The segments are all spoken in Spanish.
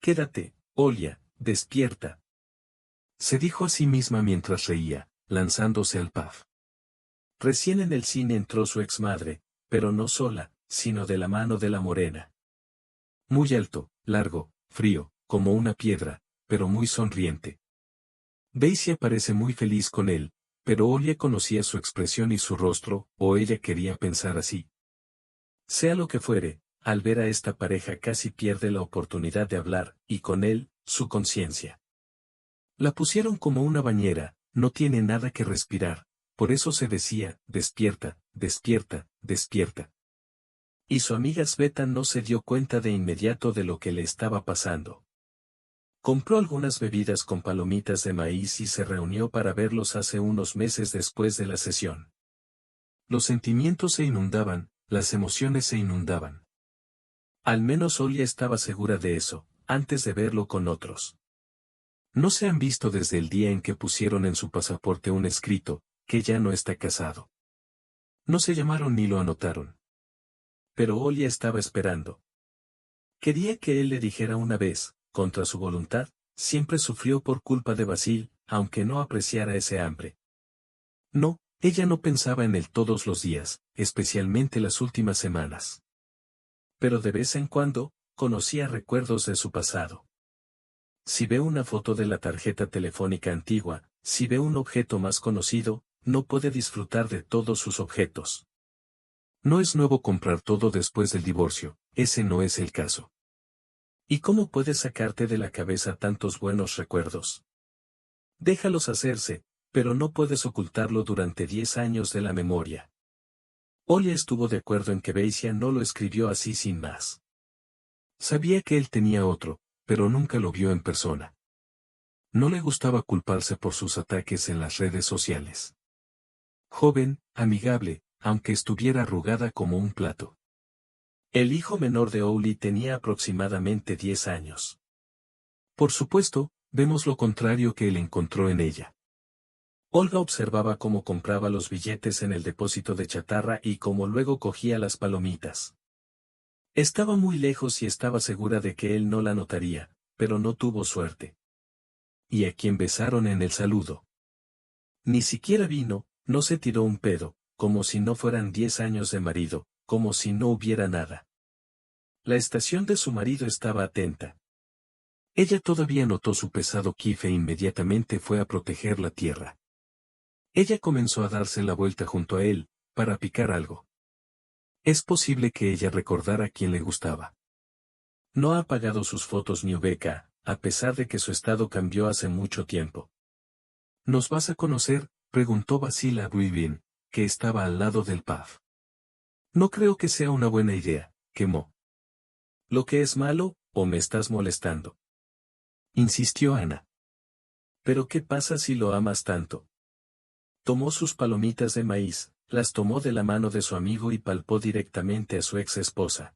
Quédate, Olia, despierta. Se dijo a sí misma mientras reía, lanzándose al pub. Recién en el cine entró su exmadre, pero no sola, sino de la mano de la morena. Muy alto, largo, frío, como una piedra, pero muy sonriente. Basie parece muy feliz con él, pero Olia conocía su expresión y su rostro, o ella quería pensar así. Sea lo que fuere, al ver a esta pareja casi pierde la oportunidad de hablar, y con él, su conciencia. La pusieron como una bañera, no tiene nada que respirar, por eso se decía, despierta, despierta, despierta. Y su amiga Sveta no se dio cuenta de inmediato de lo que le estaba pasando. Compró algunas bebidas con palomitas de maíz y se reunió para verlos hace unos meses después de la sesión. Los sentimientos se inundaban, las emociones se inundaban. Al menos Olia estaba segura de eso, antes de verlo con otros. No se han visto desde el día en que pusieron en su pasaporte un escrito, que ya no está casado. No se llamaron ni lo anotaron. Pero Olia estaba esperando. Quería que él le dijera una vez, contra su voluntad, siempre sufrió por culpa de Basil, aunque no apreciara ese hambre. No, ella no pensaba en él todos los días, especialmente las últimas semanas. Pero de vez en cuando, conocía recuerdos de su pasado. Si ve una foto de la tarjeta telefónica antigua, si ve un objeto más conocido, no puede disfrutar de todos sus objetos. No es nuevo comprar todo después del divorcio, ese no es el caso. ¿Y cómo puedes sacarte de la cabeza tantos buenos recuerdos? Déjalos hacerse, pero no puedes ocultarlo durante 10 años de la memoria. Olia estuvo de acuerdo en que Basia no lo escribió así sin más. Sabía que él tenía otro, pero nunca lo vio en persona. No le gustaba culparse por sus ataques en las redes sociales. Joven, amigable, aunque estuviera arrugada como un plato. El hijo menor de Oli tenía aproximadamente 10 años. Por supuesto, vemos lo contrario que él encontró en ella. Olga observaba cómo compraba los billetes en el depósito de chatarra y cómo luego cogía las palomitas. Estaba muy lejos y estaba segura de que él no la notaría, pero no tuvo suerte. Y a quien besaron en el saludo. Ni siquiera vino, no se tiró un pedo, como si no fueran 10 años de marido, como si no hubiera nada. La estación de su marido estaba atenta. Ella todavía notó su pesado kife e inmediatamente fue a proteger la tierra. Ella comenzó a darse la vuelta junto a él, para picar algo. Es posible que ella recordara a quien le gustaba. No ha apagado sus fotos ni Ubeka, a pesar de que su estado cambió hace mucho tiempo. ¿Nos vas a conocer?, preguntó Basil a Buivin, que estaba al lado del pub. No creo que sea una buena idea, quemó. ¿Lo que es malo, o me estás molestando?, insistió Ana. ¿Pero qué pasa si lo amas tanto? Tomó sus palomitas de maíz, las tomó de la mano de su amigo y palpó directamente a su ex esposa.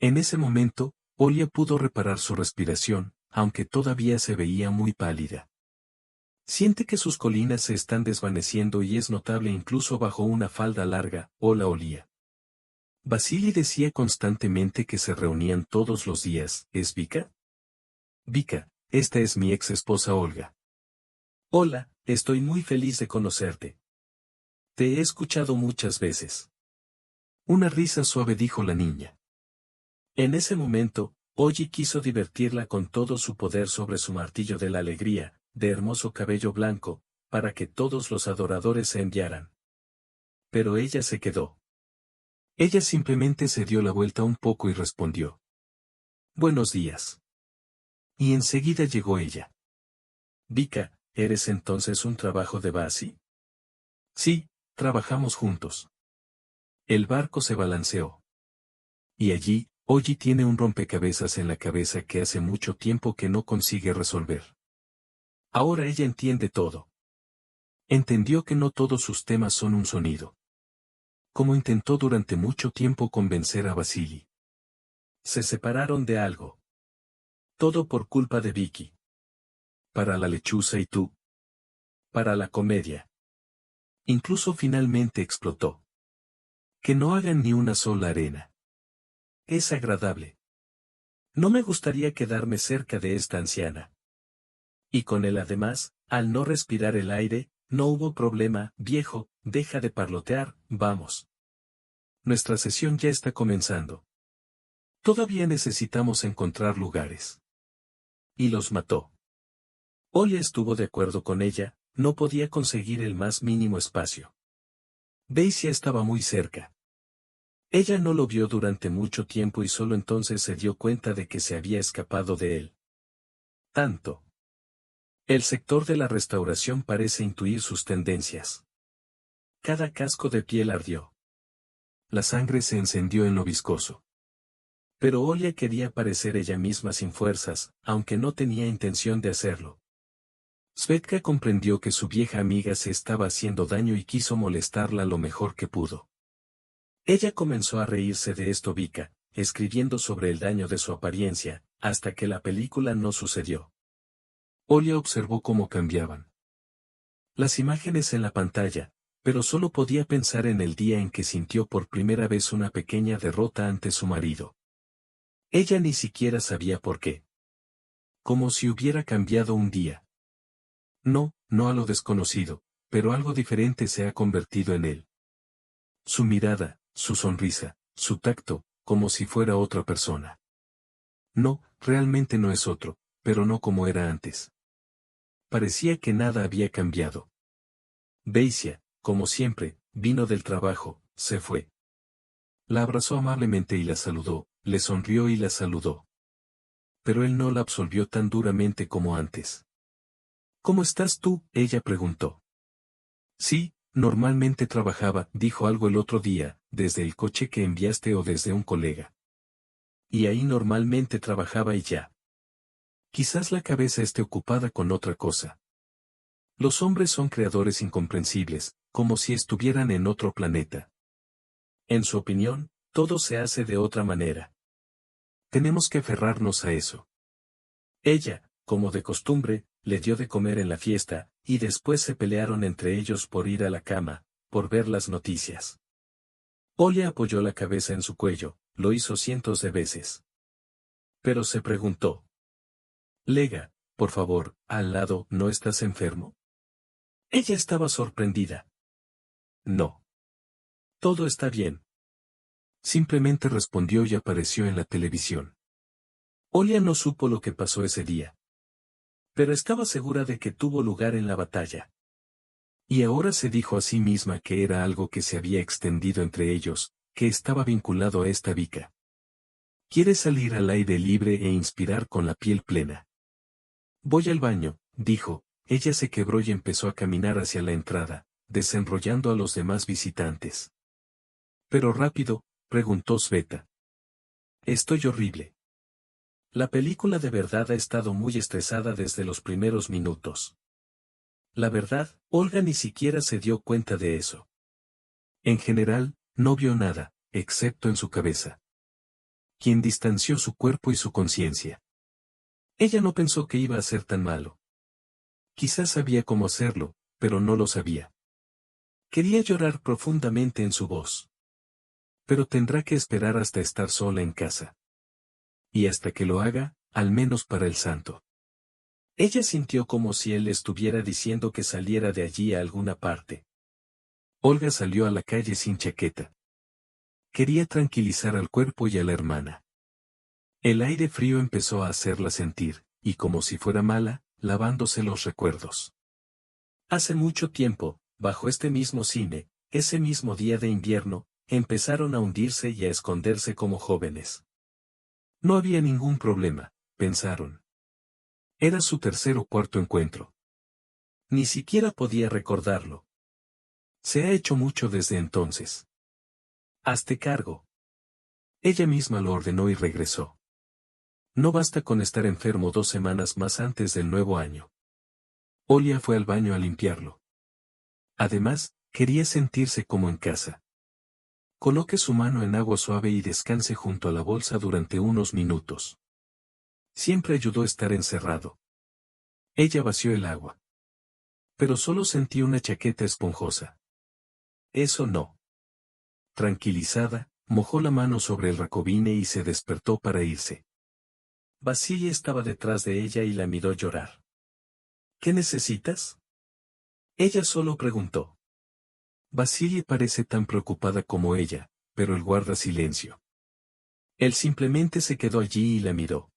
En ese momento, Olia pudo reparar su respiración, aunque todavía se veía muy pálida. Siente que sus colinas se están desvaneciendo y es notable incluso bajo una falda larga, o la olía. Vasili decía constantemente que se reunían todos los días, ¿es Vika? Vika, esta es mi ex esposa Olga. Hola, estoy muy feliz de conocerte. Te he escuchado muchas veces. Una risa suave dijo la niña. En ese momento, Oji quiso divertirla con todo su poder sobre su martillo de la alegría, de hermoso cabello blanco, para que todos los adoradores se enviaran. Pero ella se quedó. Ella simplemente se dio la vuelta un poco y respondió. Buenos días. Y enseguida llegó ella. Vika, ¿eres entonces un trabajo de Basi? Sí, trabajamos juntos. El barco se balanceó. Y allí, Oji tiene un rompecabezas en la cabeza que hace mucho tiempo que no consigue resolver. Ahora ella entiende todo. Entendió que no todos sus temas son un sonido. Como intentó durante mucho tiempo convencer a Vasili. Se separaron de algo. Todo por culpa de Vicky. Para la lechuza y tú. Para la comedia. Incluso finalmente explotó. Que no hagan ni una sola arena. Es agradable. No me gustaría quedarme cerca de esta anciana. Y con él además, al no respirar el aire, no hubo problema. Viejo, deja de parlotear, vamos. Nuestra sesión ya está comenzando. Todavía necesitamos encontrar lugares. Y los mató. Olia estuvo de acuerdo con ella, no podía conseguir el más mínimo espacio. Daisy estaba muy cerca. Ella no lo vio durante mucho tiempo y solo entonces se dio cuenta de que se había escapado de él. Tanto. El sector de la restauración parece intuir sus tendencias. Cada casco de piel ardió. La sangre se encendió en lo viscoso. Pero Olia quería parecer ella misma sin fuerzas, aunque no tenía intención de hacerlo. Svetka comprendió que su vieja amiga se estaba haciendo daño y quiso molestarla lo mejor que pudo. Ella comenzó a reírse de esto Vika, escribiendo sobre el daño de su apariencia, hasta que la película no sucedió. Olia observó cómo cambiaban las imágenes en la pantalla, pero solo podía pensar en el día en que sintió por primera vez una pequeña derrota ante su marido. Ella ni siquiera sabía por qué. Como si hubiera cambiado un día. No, no a lo desconocido, pero algo diferente se ha convertido en él. Su mirada, su sonrisa, su tacto, como si fuera otra persona. No, realmente no es otro, pero no como era antes. Parecía que nada había cambiado. Daisy, como siempre, vino del trabajo, se fue. La abrazó amablemente y la saludó, le sonrió y la saludó. Pero él no la absolvió tan duramente como antes. ¿Cómo estás tú?, ella preguntó. Sí, normalmente trabajaba, dijo algo el otro día, desde el coche que enviaste o desde un colega. Y ahí normalmente trabajaba y ya. Quizás la cabeza esté ocupada con otra cosa. Los hombres son creadores incomprensibles, como si estuvieran en otro planeta. En su opinión, todo se hace de otra manera. Tenemos que aferrarnos a eso. Ella, como de costumbre, le dio de comer en la fiesta, y después se pelearon entre ellos por ir a la cama, por ver las noticias. Olia apoyó la cabeza en su cuello, lo hizo cientos de veces. Pero se preguntó. Lega, por favor, al lado, ¿no estás enfermo? Ella estaba sorprendida. No. Todo está bien. Simplemente respondió y apareció en la televisión. Olia no supo lo que pasó ese día. Pero estaba segura de que tuvo lugar en la batalla. Y ahora se dijo a sí misma que era algo que se había extendido entre ellos, que estaba vinculado a esta Vika. Quiere salir al aire libre e inspirar con la piel plena. Voy al baño, dijo, ella se quebró y empezó a caminar hacia la entrada, desenrollando a los demás visitantes. Pero rápido, preguntó Sveta. Estoy horrible. La película de verdad ha estado muy estresada desde los primeros minutos. La verdad, Olga ni siquiera se dio cuenta de eso. En general, no vio nada, excepto en su cabeza. Quien distanció su cuerpo y su conciencia. Ella no pensó que iba a ser tan malo. Quizás sabía cómo hacerlo, pero no lo sabía. Quería llorar profundamente en su voz. Pero tendrá que esperar hasta estar sola en casa. Y hasta que lo haga, al menos para el santo. Ella sintió como si él le estuviera diciendo que saliera de allí a alguna parte. Olga salió a la calle sin chaqueta. Quería tranquilizar al cuerpo y a la hermana. El aire frío empezó a hacerla sentir, y como si fuera mala, lavándose los recuerdos. Hace mucho tiempo, bajo este mismo cine, ese mismo día de invierno, empezaron a hundirse y a esconderse como jóvenes. No había ningún problema, pensaron. Era su tercer o cuarto encuentro. Ni siquiera podía recordarlo. Se ha hecho mucho desde entonces. Hazte cargo. Ella misma lo ordenó y regresó. No basta con estar enfermo 2 semanas más antes del nuevo año. Olia fue al baño a limpiarlo. Además, quería sentirse como en casa. Coloque su mano en agua suave y descanse junto a la bolsa durante unos minutos. Siempre ayudó estar encerrado. Ella vació el agua. Pero solo sentí una chaqueta esponjosa. Eso no. Tranquilizada, mojó la mano sobre el racobine y se despertó para irse. Vasily estaba detrás de ella y la miró llorar. ¿Qué necesitas? Ella solo preguntó. Vasily parece tan preocupada como ella, pero él guarda silencio. Él simplemente se quedó allí y la miró.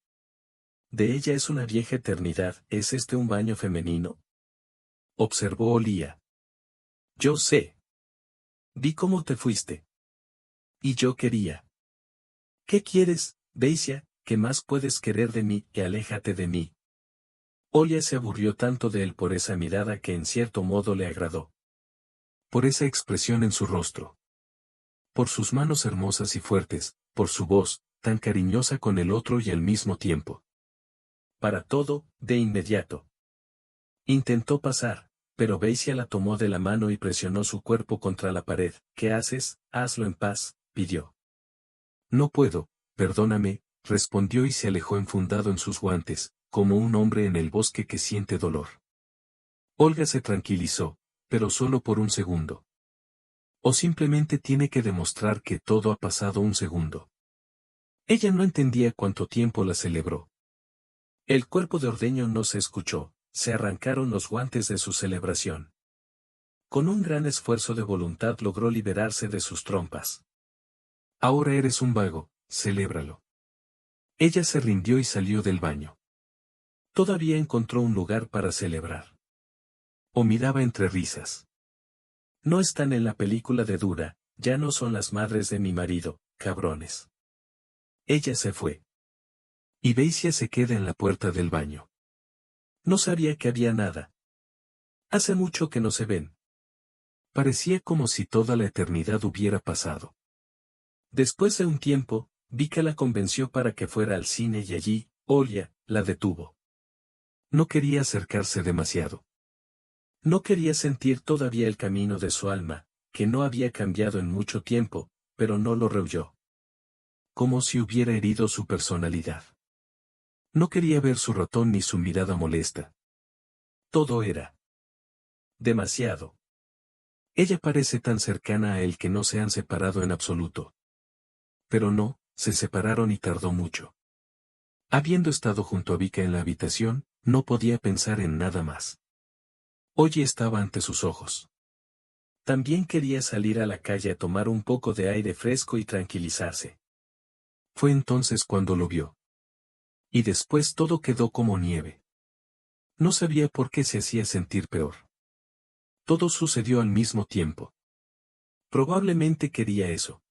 De ella es una vieja eternidad, ¿es este un baño femenino? Observó Olía. Yo sé. Vi cómo te fuiste. Y yo quería. ¿Qué quieres, Daisy? ¿Qué más puedes querer de mí? Que aléjate de mí. Olia se aburrió tanto de él por esa mirada que en cierto modo le agradó. Por esa expresión en su rostro. Por sus manos hermosas y fuertes, por su voz, tan cariñosa con el otro y al mismo tiempo. Para todo, de inmediato. Intentó pasar, pero Daisy la tomó de la mano y presionó su cuerpo contra la pared. ¿Qué haces? Hazlo en paz, pidió. No puedo, perdóname, respondió y se alejó enfundado en sus guantes, como un hombre en el bosque que siente dolor. Olga se tranquilizó, pero solo por un segundo. O simplemente tiene que demostrar que todo ha pasado un segundo. Ella no entendía cuánto tiempo la celebró. El cuerpo de Ordeño no se escuchó, se arrancaron los guantes de su celebración. Con un gran esfuerzo de voluntad logró liberarse de sus trompas. Ahora eres un vago, celébralo. Ella se rindió y salió del baño. Todavía encontró un lugar para celebrar. O miraba entre risas. No están en la película de Dura, ya no son las madres de mi marido, cabrones. Ella se fue. Y Daisy se queda en la puerta del baño. No sabía que había nada. Hace mucho que no se ven. Parecía como si toda la eternidad hubiera pasado. Después de un tiempo, Vika la convenció para que fuera al cine y allí, Olia, la detuvo. No quería acercarse demasiado. No quería sentir todavía el camino de su alma, que no había cambiado en mucho tiempo, pero no lo rehuyó. Como si hubiera herido su personalidad. No quería ver su ratón ni su mirada molesta. Todo era demasiado. Ella parece tan cercana a él que no se han separado en absoluto. Pero no, se separaron y tardó mucho. Habiendo estado junto a Vika en la habitación, no podía pensar en nada más. Hoy estaba ante sus ojos. También quería salir a la calle a tomar un poco de aire fresco y tranquilizarse. Fue entonces cuando lo vio. Y después todo quedó como nieve. No sabía por qué se hacía sentir peor. Todo sucedió al mismo tiempo. Probablemente quería eso.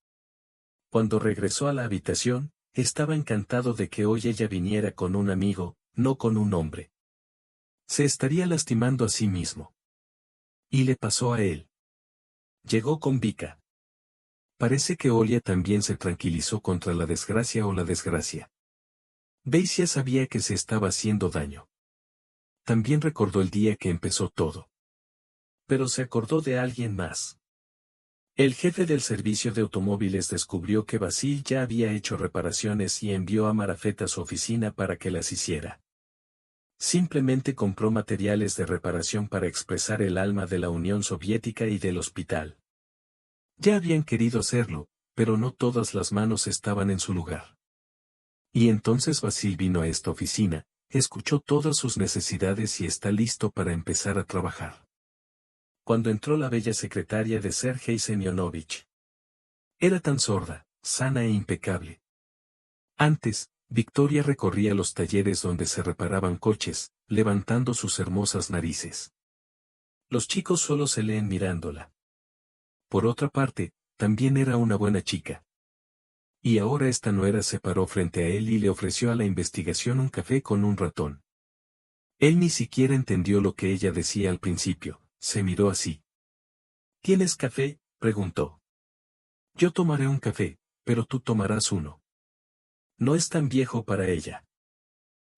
Cuando regresó a la habitación, estaba encantado de que hoy ella viniera con un amigo, no con un hombre. Se estaría lastimando a sí mismo. Y le pasó a él. Llegó con Vika. Parece que Olia también se tranquilizó contra la desgracia o la desgracia. Daisy sabía que se estaba haciendo daño. También recordó el día que empezó todo. Pero se acordó de alguien más. El jefe del servicio de automóviles descubrió que Basil ya había hecho reparaciones y envió a Marafet a su oficina para que las hiciera. Simplemente compró materiales de reparación para expresar el alma de la Unión Soviética y del hospital. Ya habían querido hacerlo, pero no todas las manos estaban en su lugar. Y entonces Basil vino a esta oficina, escuchó todas sus necesidades y está listo para empezar a trabajar. Cuando entró la bella secretaria de Sergei Semyonovich. Era tan sorda, sana e impecable. Antes, Victoria recorría los talleres donde se reparaban coches, levantando sus hermosas narices. Los chicos solo se leen mirándola. Por otra parte, también era una buena chica. Y ahora esta nuera se paró frente a él y le ofreció a la investigación un café con un ratón. Él ni siquiera entendió lo que ella decía al principio, se miró así. ¿Tienes café?, preguntó. Yo tomaré un café, pero tú tomarás uno. No es tan viejo para ella.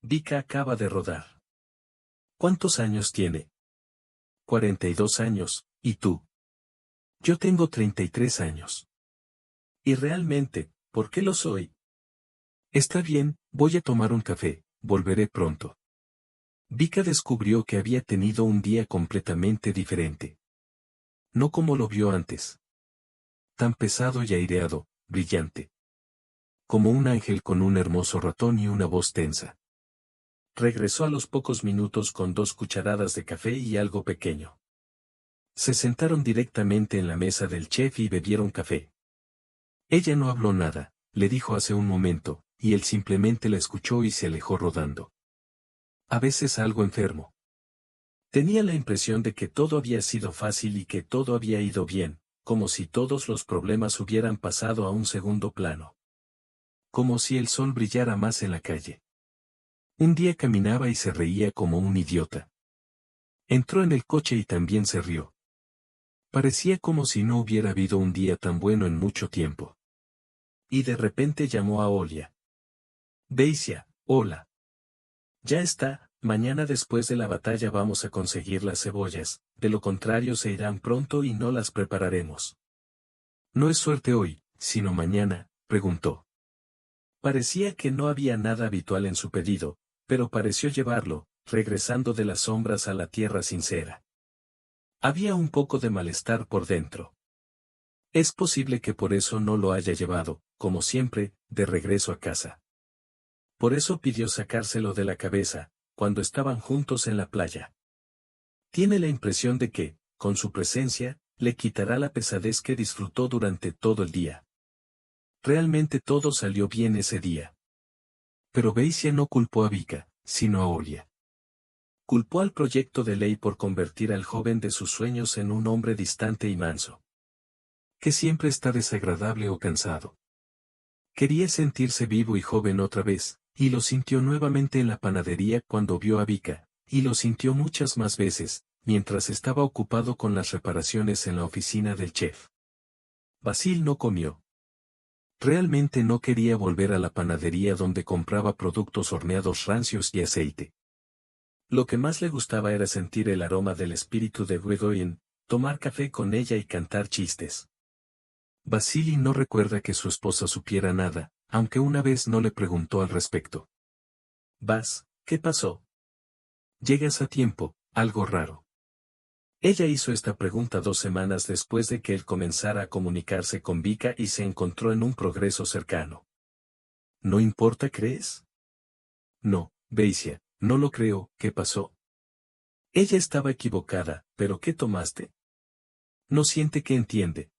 Vika acaba de rodar. ¿Cuántos años tiene? 42 años, ¿y tú? Yo tengo 33 años. Y realmente, ¿por qué lo soy? Está bien, voy a tomar un café, volveré pronto. Vika descubrió que había tenido un día completamente diferente. No como lo vio antes. Tan pesado y aireado, brillante. como un ángel con un hermoso ratón y una voz tensa. Regresó a los pocos minutos con 2 cucharadas de café y algo pequeño. Se sentaron directamente en la mesa del chef y bebieron café. Ella no habló nada, le dijo hace un momento, y él simplemente la escuchó y se alejó rodando. A veces algo enfermo. Tenía la impresión de que todo había sido fácil y que todo había ido bien, como si todos los problemas hubieran pasado a un segundo plano. Como si el sol brillara más en la calle. Un día caminaba y se reía como un idiota. Entró en el coche y también se rió. Parecía como si no hubiera habido un día tan bueno en mucho tiempo. Y de repente llamó a Olia. Daisy, hola. Ya está, mañana después de la batalla vamos a conseguir las cebollas, de lo contrario se irán pronto y no las prepararemos. ¿No es suerte hoy, sino mañana?, preguntó. Parecía que no había nada habitual en su pedido, pero pareció llevarlo, regresando de las sombras a la tierra sincera. Había un poco de malestar por dentro. Es posible que por eso no lo haya llevado, como siempre, de regreso a casa. Por eso pidió sacárselo de la cabeza, cuando estaban juntos en la playa. Tiene la impresión de que, con su presencia, le quitará la pesadez que disfrutó durante todo el día. Realmente todo salió bien ese día. Pero Beisia no culpó a Vika, sino a Olia. Culpó al proyecto de ley por convertir al joven de sus sueños en un hombre distante y manso. Que siempre está desagradable o cansado. Quería sentirse vivo y joven otra vez, y lo sintió nuevamente en la panadería cuando vio a Vika, y lo sintió muchas más veces, mientras estaba ocupado con las reparaciones en la oficina del chef. Basil no comió. Realmente no quería volver a la panadería donde compraba productos horneados rancios y aceite. Lo que más le gustaba era sentir el aroma del espíritu de Gregorian, tomar café con ella y cantar chistes. Vasili no recuerda que su esposa supiera nada, aunque una vez no le preguntó al respecto. Vas, ¿qué pasó? Llegas a tiempo, algo raro. Ella hizo esta pregunta 2 semanas después de que él comenzara a comunicarse con Vika y se encontró en un progreso cercano. ¿No importa, crees? No, Beisia, no lo creo, ¿qué pasó? Ella estaba equivocada, ¿pero qué tomaste? No siente que entiende.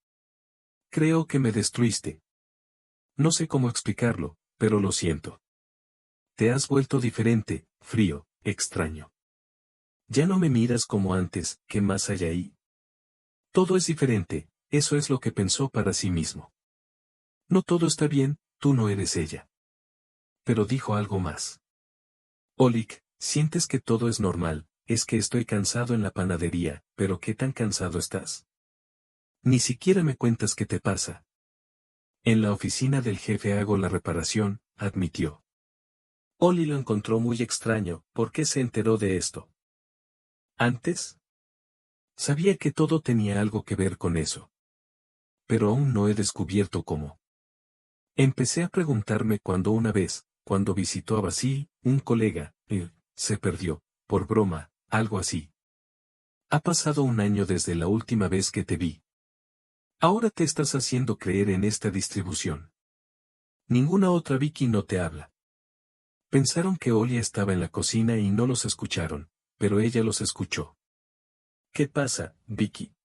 Creo que me destruiste. No sé cómo explicarlo, pero lo siento. Te has vuelto diferente, frío, extraño. Ya no me miras como antes, ¿qué más hay ahí? Todo es diferente, eso es lo que pensó para sí mismo. No todo está bien, tú no eres ella. Pero dijo algo más. Olik, sientes que todo es normal, es que estoy cansado en la panadería, pero ¿qué tan cansado estás? Ni siquiera me cuentas qué te pasa. En la oficina del jefe hago la reparación, admitió. Oli lo encontró muy extraño, ¿por qué se enteró de esto? ¿Antes? Sabía que todo tenía algo que ver con eso. Pero aún no he descubierto cómo. Empecé a preguntarme cuando una vez, cuando visitó a Basil, un colega, se perdió, por broma, algo así. Ha pasado un año desde la última vez que te vi. Ahora te estás haciendo creer en esta distribución. Ninguna otra Vicky no te habla. Pensaron que Olia estaba en la cocina y no los escucharon, pero ella los escuchó. ¿Qué pasa, Vicky?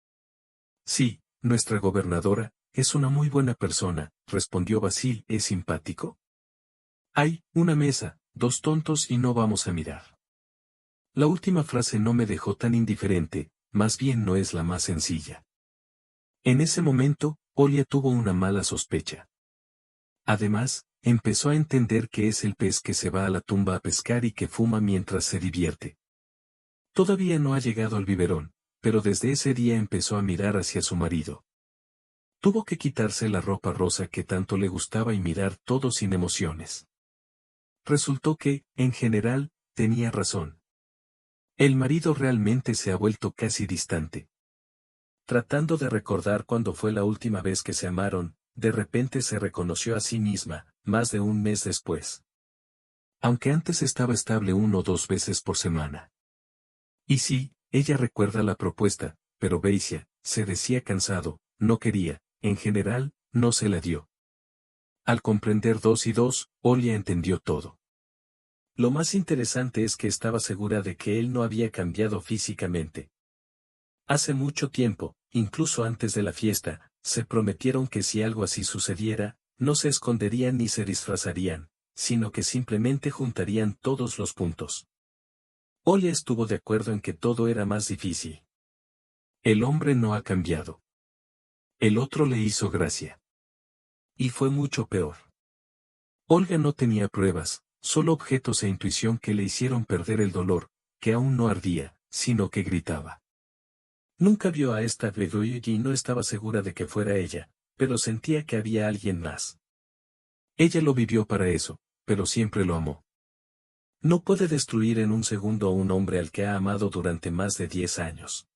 Sí, nuestra gobernadora, es una muy buena persona, respondió Basil, ¿es simpático? Hay una mesa, 2 tontos y no vamos a mirar. La última frase no me dejó tan indiferente, más bien no es la más sencilla. En ese momento, Olia tuvo una mala sospecha. Además, empezó a entender que es el pez que se va a la tumba a pescar y que fuma mientras se divierte. Todavía no ha llegado al biberón, pero desde ese día empezó a mirar hacia su marido. Tuvo que quitarse la ropa rosa que tanto le gustaba y mirar todo sin emociones. Resultó que, en general, tenía razón. El marido realmente se ha vuelto casi distante. Tratando de recordar cuándo fue la última vez que se amaron, de repente se reconoció a sí misma, más de un mes después. Aunque antes estaba estable 1 o 2 veces por semana. Y sí, ella recuerda la propuesta, pero Beisia, se decía cansado, no quería, en general, no se la dio. Al comprender 2 y 2, Olia entendió todo. Lo más interesante es que estaba segura de que él no había cambiado físicamente. Hace mucho tiempo, incluso antes de la fiesta, se prometieron que si algo así sucediera, no se esconderían ni se disfrazarían, sino que simplemente juntarían todos los puntos. Olia estuvo de acuerdo en que todo era más difícil. El hombre no ha cambiado. El otro le hizo gracia. Y fue mucho peor. Olga no tenía pruebas, solo objetos e intuición que le hicieron perder el dolor, que aún no ardía, sino que gritaba. Nunca vio a esta Bedoya y no estaba segura de que fuera ella, pero sentía que había alguien más. Ella lo vivió para eso, pero siempre lo amó. No puede destruir en un segundo a un hombre al que ha amado durante más de 10 años.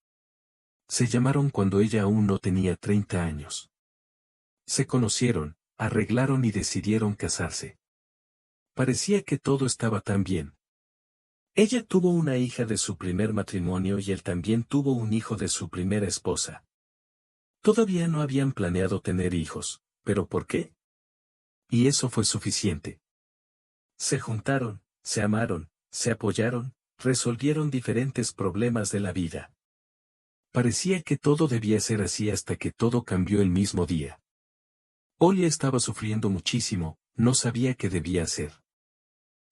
Se llamaron cuando ella aún no tenía 30 años. Se conocieron, arreglaron y decidieron casarse. Parecía que todo estaba tan bien. Ella tuvo una hija de su primer matrimonio y él también tuvo un hijo de su primera esposa. Todavía no habían planeado tener hijos, pero ¿por qué? Y eso fue suficiente. Se juntaron, se amaron, se apoyaron, resolvieron diferentes problemas de la vida. Parecía que todo debía ser así hasta que todo cambió el mismo día. Olia estaba sufriendo muchísimo, no sabía qué debía hacer.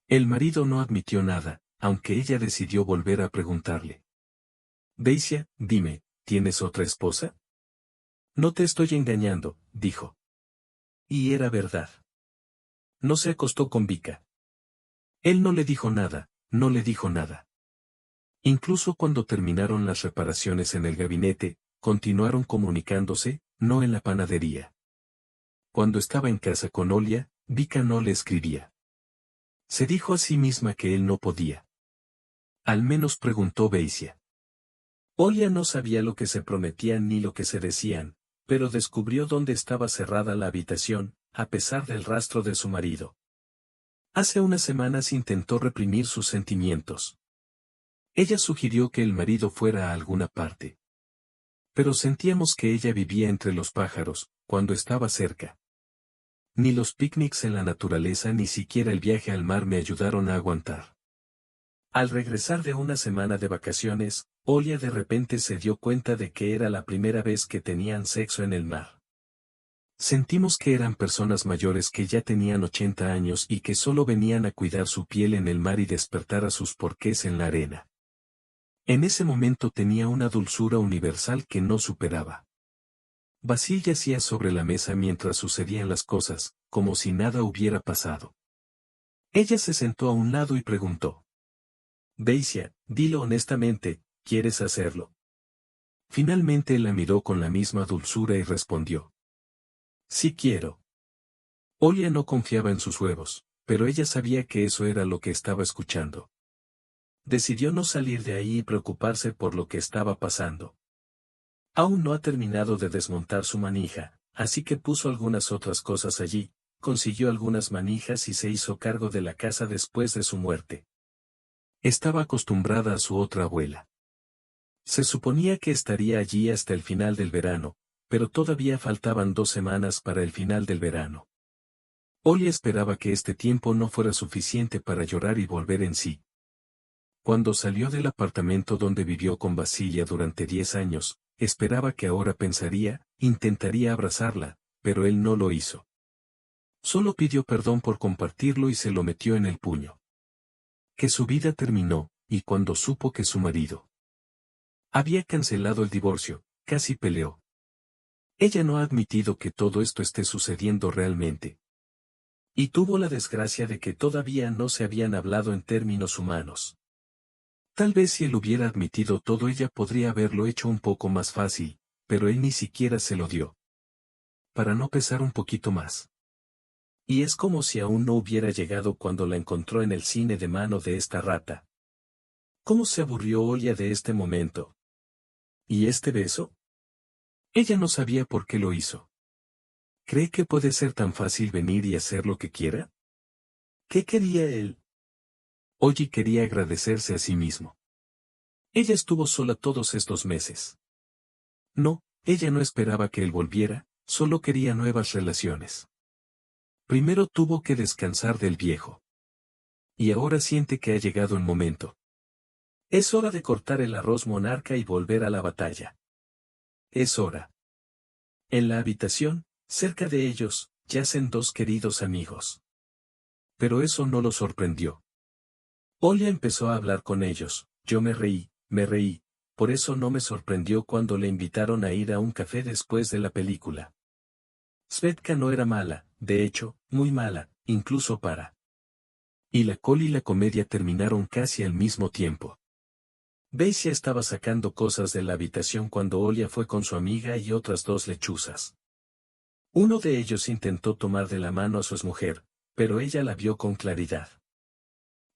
El marido no admitió nada, aunque ella decidió volver a preguntarle. Daisy, dime, ¿tienes otra esposa? No te estoy engañando, dijo. Y era verdad. No se acostó con Vika. Él no le dijo nada, no le dijo nada. Incluso cuando terminaron las reparaciones en el gabinete, continuaron comunicándose, no en la panadería. Cuando estaba en casa con Olia, Vika no le escribía. Se dijo a sí misma que él no podía. Al menos preguntó Beisia. Olia no sabía lo que se prometían ni lo que se decían, pero descubrió dónde estaba cerrada la habitación, a pesar del rastro de su marido. Hace unas semanas intentó reprimir sus sentimientos. Ella sugirió que el marido fuera a alguna parte. Pero sentíamos que ella vivía entre los pájaros, cuando estaba cerca. Ni los picnics en la naturaleza ni siquiera el viaje al mar me ayudaron a aguantar. Al regresar de una semana de vacaciones, Olia de repente se dio cuenta de que era la primera vez que tenían sexo en el mar. Sentimos que eran personas mayores que ya tenían 80 años y que solo venían a cuidar su piel en el mar y despertar a sus porqués en la arena. En ese momento tenía una dulzura universal que no superaba. Basil yacía sobre la mesa mientras sucedían las cosas, como si nada hubiera pasado. Ella se sentó a un lado y preguntó. Daisy, dilo honestamente, ¿quieres hacerlo? Finalmente él la miró con la misma dulzura y respondió. Sí quiero. Olia no confiaba en sus huevos, pero ella sabía que eso era lo que estaba escuchando. Decidió no salir de ahí y preocuparse por lo que estaba pasando. Aún no ha terminado de desmontar su manija, así que puso algunas otras cosas allí, consiguió algunas manijas y se hizo cargo de la casa después de su muerte. Estaba acostumbrada a su otra abuela. Se suponía que estaría allí hasta el final del verano, pero todavía faltaban 2 semanas para el final del verano. Olia esperaba que este tiempo no fuera suficiente para llorar y volver en sí. Cuando salió del apartamento donde vivió con Basilia durante 10 años, esperaba que ahora pensaría, intentaría abrazarla, pero él no lo hizo. Solo pidió perdón por compartirlo y se lo metió en el puño. Que su vida terminó, y cuando supo que su marido había cancelado el divorcio, casi peleó. Ella no ha admitido que todo esto esté sucediendo realmente. Y tuvo la desgracia de que todavía no se habían hablado en términos humanos. Tal vez si él hubiera admitido todo ella podría haberlo hecho un poco más fácil, pero él ni siquiera se lo dio. Para no pesar un poquito más. Y es como si aún no hubiera llegado cuando la encontró en el cine de mano de esta rata. ¿Cómo se aburrió Olia de este momento? ¿Y este beso? Ella no sabía por qué lo hizo. ¿Cree que puede ser tan fácil venir y hacer lo que quiera? ¿Qué quería él? Oye quería agradecerse a sí mismo. Ella estuvo sola todos estos meses. No, ella no esperaba que él volviera, solo quería nuevas relaciones. Primero tuvo que descansar del viejo. Y ahora siente que ha llegado el momento. Es hora de cortar el arroz monarca y volver a la batalla. Es hora. En la habitación, cerca de ellos, yacen dos queridos amigos. Pero eso no los sorprendió. Olia empezó a hablar con ellos, yo me reí, por eso no me sorprendió cuando le invitaron a ir a un café después de la película. Svetka no era mala, de hecho, muy mala, incluso para. Y la col y la comedia terminaron casi al mismo tiempo. Beisia estaba sacando cosas de la habitación cuando Olia fue con su amiga y otras dos lechuzas. Uno de ellos intentó tomar de la mano a su exmujer, pero ella la vio con claridad.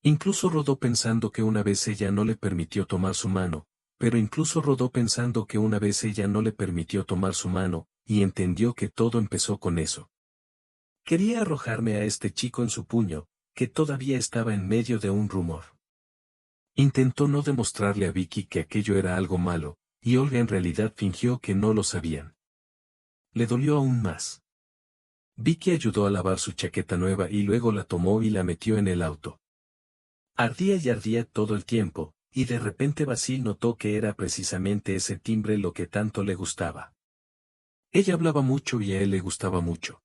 Incluso rodó pensando que una vez ella no le permitió tomar su mano, y entendió que todo empezó con eso. Quería arrojarme a este chico en su puño, que todavía estaba en medio de un rumor. Intentó no demostrarle a Vicky que aquello era algo malo, y Olga en realidad fingió que no lo sabían. Le dolió aún más. Vicky ayudó a lavar su chaqueta nueva y luego la tomó y la metió en el auto. Ardía y ardía todo el tiempo, y de repente Basil notó que era precisamente ese timbre lo que tanto le gustaba. Ella hablaba mucho y a él le gustaba mucho.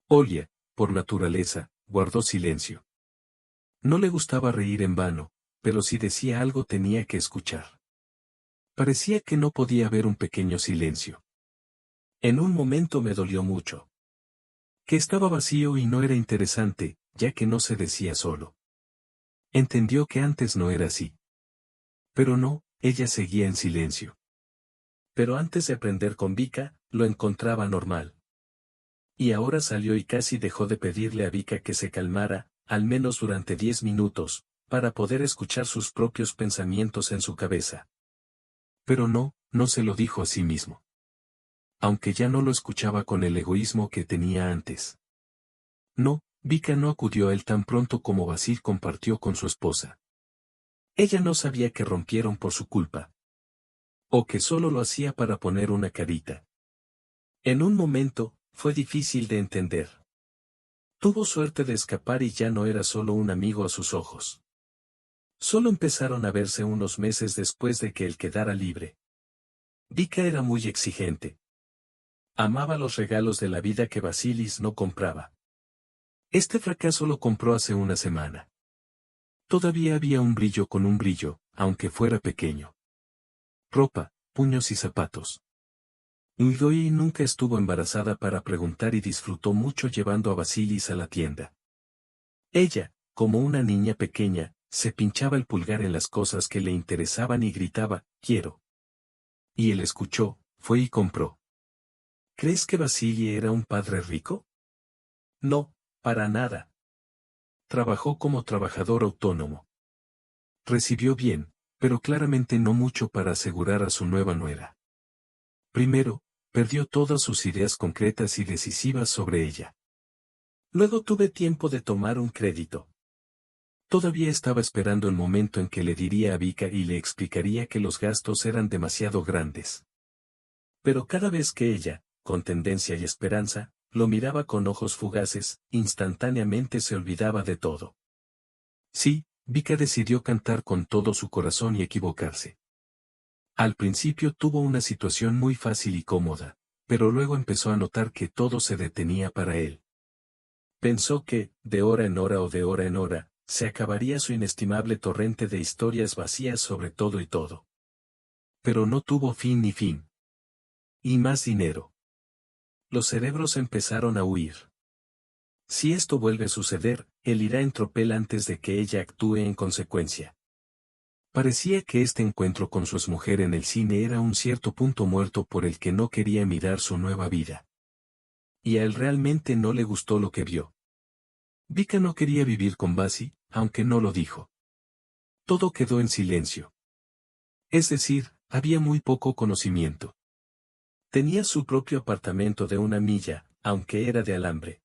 Olia, por naturaleza, guardó silencio. No le gustaba reír en vano, pero si decía algo tenía que escuchar. Parecía que no podía haber un pequeño silencio. En un momento me dolió mucho. Que estaba vacío y no era interesante, ya que no se decía solo. Entendió que antes no era así. Pero no, ella seguía en silencio. Pero antes de aprender con Vika, lo encontraba normal. Y ahora salió y casi dejó de pedirle a Vika que se calmara, al menos durante 10 minutos, para poder escuchar sus propios pensamientos en su cabeza. Pero no se lo dijo a sí mismo. Aunque ya no lo escuchaba con el egoísmo que tenía antes. No, Vika no acudió a él tan pronto como Basil compartió con su esposa. Ella no sabía que rompieron por su culpa. O que solo lo hacía para poner una carita. En un momento, fue difícil de entender. Tuvo suerte de escapar y ya no era solo un amigo a sus ojos. Solo empezaron a verse unos meses después de que él quedara libre. Vika era muy exigente. Amaba los regalos de la vida que Basilis no compraba. Este fracaso lo compró hace una semana. Todavía había un brillo con un brillo, aunque fuera pequeño. Ropa, puños y zapatos. Udoi nunca estuvo embarazada para preguntar y disfrutó mucho llevando a Basilis a la tienda. Ella, como una niña pequeña, se pinchaba el pulgar en las cosas que le interesaban y gritaba, quiero. Y él escuchó, fue y compró. ¿Crees que Vasily era un padre rico? No, para nada. Trabajó como trabajador autónomo. Recibió bien, pero claramente no mucho para asegurar a su nueva nuera. Primero, perdió todas sus ideas concretas y decisivas sobre ella. Luego tuve tiempo de tomar un crédito. Todavía estaba esperando el momento en que le diría a Vika y le explicaría que los gastos eran demasiado grandes. Pero cada vez que ella, con tendencia y esperanza, lo miraba con ojos fugaces, instantáneamente se olvidaba de todo. Sí, Vika decidió cantar con todo su corazón y equivocarse. Al principio tuvo una situación muy fácil y cómoda, pero luego empezó a notar que todo se detenía para él. Pensó que, de hora en hora o de hora en hora, se acabaría su inestimable torrente de historias vacías sobre todo y todo. Pero no tuvo fin ni fin. Y más dinero. Los cerebros empezaron a huir. Si esto vuelve a suceder, él irá en tropel antes de que ella actúe en consecuencia. Parecía que este encuentro con su exmujer en el cine era un cierto punto muerto por el que no quería mirar su nueva vida. Y a él realmente no le gustó lo que vio. Vika no quería vivir con Basi, aunque no lo dijo. Todo quedó en silencio. Es decir, había muy poco conocimiento. Tenía su propio apartamento de 1 milla, aunque era de alambre.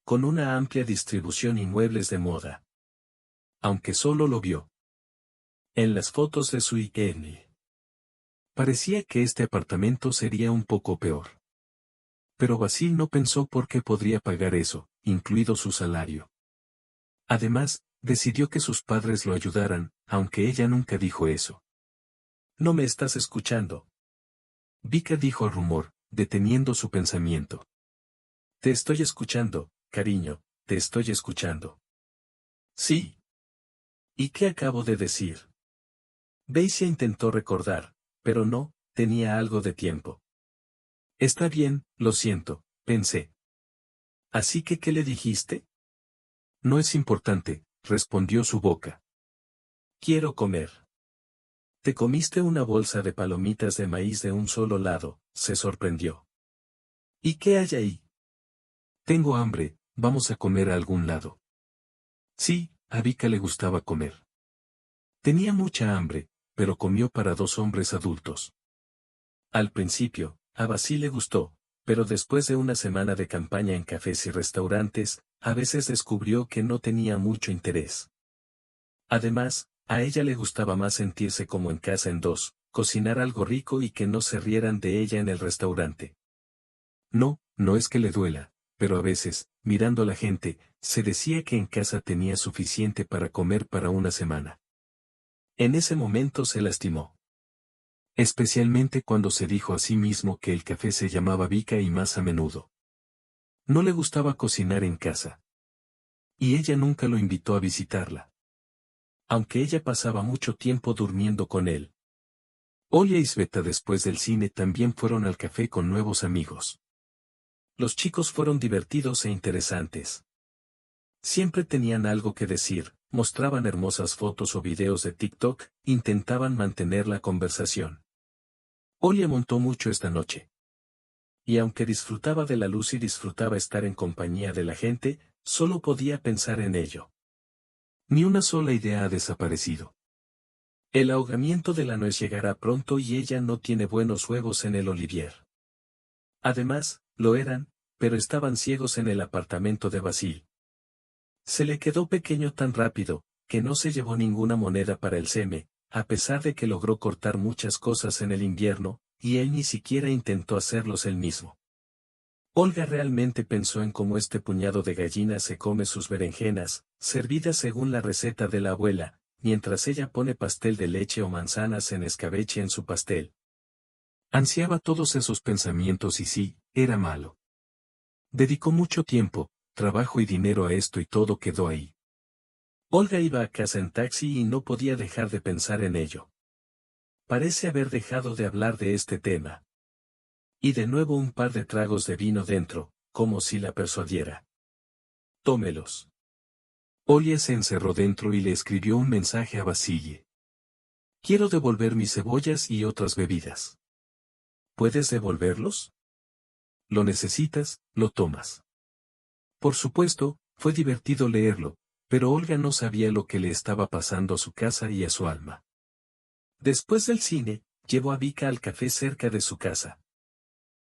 Con una amplia distribución y muebles de moda. Aunque solo lo vio en las fotos de su IKN. Parecía que este apartamento sería un poco peor. Pero Basil no pensó por qué podría pagar eso, incluido su salario. Además, decidió que sus padres lo ayudaran, aunque ella nunca dijo eso. ¿No me estás escuchando? Vika dijo el rumor, deteniendo su pensamiento. Te estoy escuchando, cariño, te estoy escuchando. Sí. ¿Y qué acabo de decir? Daisy intentó recordar, pero no, tenía algo de tiempo. Está bien, lo siento, pensé. Así que, ¿qué le dijiste? No es importante, respondió su boca. Quiero comer. Te comiste una bolsa de palomitas de maíz de un solo lado, se sorprendió. ¿Y qué hay ahí? Tengo hambre, vamos a comer a algún lado. Sí, a Vika le gustaba comer. Tenía mucha hambre, pero comió para 2 hombres adultos. Al principio, a Basil le gustó, pero después de una semana de campaña en cafés y restaurantes, a veces descubrió que no tenía mucho interés. Además, a ella le gustaba más sentirse como en casa en dos, cocinar algo rico y que no se rieran de ella en el restaurante. No, no es que le duela, pero a veces, mirando a la gente, se decía que en casa tenía suficiente para comer para una semana. En ese momento se lastimó. Especialmente cuando se dijo a sí mismo que el café se llamaba Vika y más a menudo. No le gustaba cocinar en casa. Y ella nunca lo invitó a visitarla. Aunque ella pasaba mucho tiempo durmiendo con él. Olia y Sveta después del cine también fueron al café con nuevos amigos. Los chicos fueron divertidos e interesantes. Siempre tenían algo que decir, mostraban hermosas fotos o videos de TikTok, intentaban mantener la conversación. Olia montó mucho esta noche. Y aunque disfrutaba de la luz y disfrutaba estar en compañía de la gente, solo podía pensar en ello. Ni una sola idea ha desaparecido. El ahogamiento de la nuez llegará pronto y ella no tiene buenos huevos en el Olivier. Además, lo eran, pero estaban ciegos en el apartamento de Basil. Se le quedó pequeño tan rápido, que no se llevó ninguna moneda para el seme, a pesar de que logró cortar muchas cosas en el invierno, y él ni siquiera intentó hacerlos él mismo. Olga realmente pensó en cómo este puñado de gallinas se come sus berenjenas, servidas según la receta de la abuela, mientras ella pone pastel de leche o manzanas en escabeche en su pastel. Ansiaba todos esos pensamientos y sí, era malo. Dedicó mucho tiempo, trabajo y dinero a esto y todo quedó ahí. Olga iba a casa en taxi y no podía dejar de pensar en ello. Parece haber dejado de hablar de este tema. Y de nuevo un par de tragos de vino dentro, como si la persuadiera. Tómelos. Olia se encerró dentro y le escribió un mensaje a Basille. Quiero devolver mis cebollas y otras bebidas. ¿Puedes devolverlos? Lo necesitas, lo tomas. Por supuesto, fue divertido leerlo, pero Olga no sabía lo que le estaba pasando a su casa y a su alma. Después del cine, llevó a Vika al café cerca de su casa.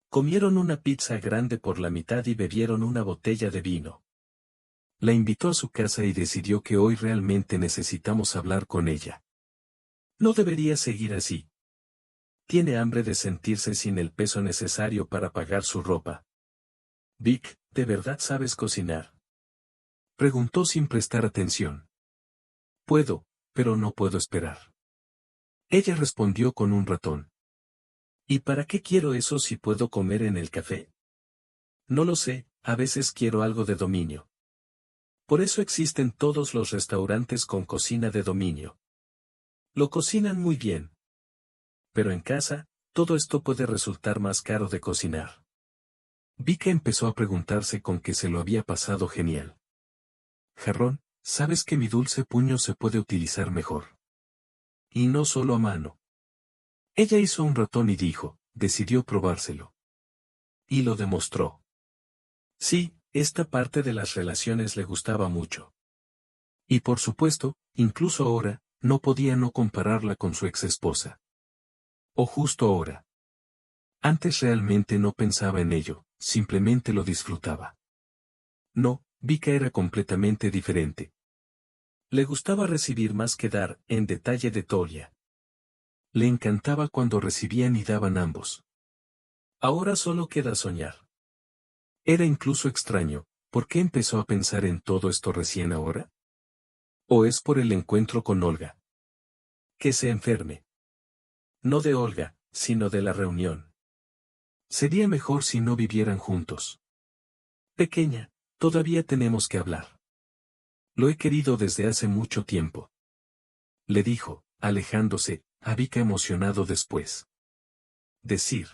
Comieron una pizza grande por la mitad y bebieron una botella de vino. La invitó a su casa y decidió que hoy realmente necesitamos hablar con ella. No debería seguir así. Tiene hambre de sentirse sin el peso necesario para pagar su ropa. Vic, ¿de verdad sabes cocinar? Preguntó sin prestar atención. Puedo, pero no puedo esperar. Ella respondió con un ratón. ¿Y para qué quiero eso si puedo comer en el café? No lo sé, a veces quiero algo de dominio. Por eso existen todos los restaurantes con cocina de dominio. Lo cocinan muy bien. Pero en casa, todo esto puede resultar más caro de cocinar. Vika empezó a preguntarse con qué se lo había pasado genial. Jarrón, sabes que mi dulce puño se puede utilizar mejor. Y no solo a mano. Ella hizo un ratón y dijo, decidió probárselo. Y lo demostró. Sí, esta parte de las relaciones le gustaba mucho. Y por supuesto, incluso ahora, no podía no compararla con su ex esposa. O justo ahora. Antes realmente no pensaba en ello, simplemente lo disfrutaba. No, Vika era completamente diferente. Le gustaba recibir más que dar, en detalle de Tolia. Le encantaba cuando recibían y daban ambos. Ahora solo queda soñar. Era incluso extraño, ¿por qué empezó a pensar en todo esto recién ahora? ¿O es por el encuentro con Olga? Que se enferme. No de Olga, sino de la reunión. Sería mejor si no vivieran juntos. Pequeña, todavía tenemos que hablar. Lo he querido desde hace mucho tiempo. Le dijo, alejándose, a Vika emocionado después. Decir.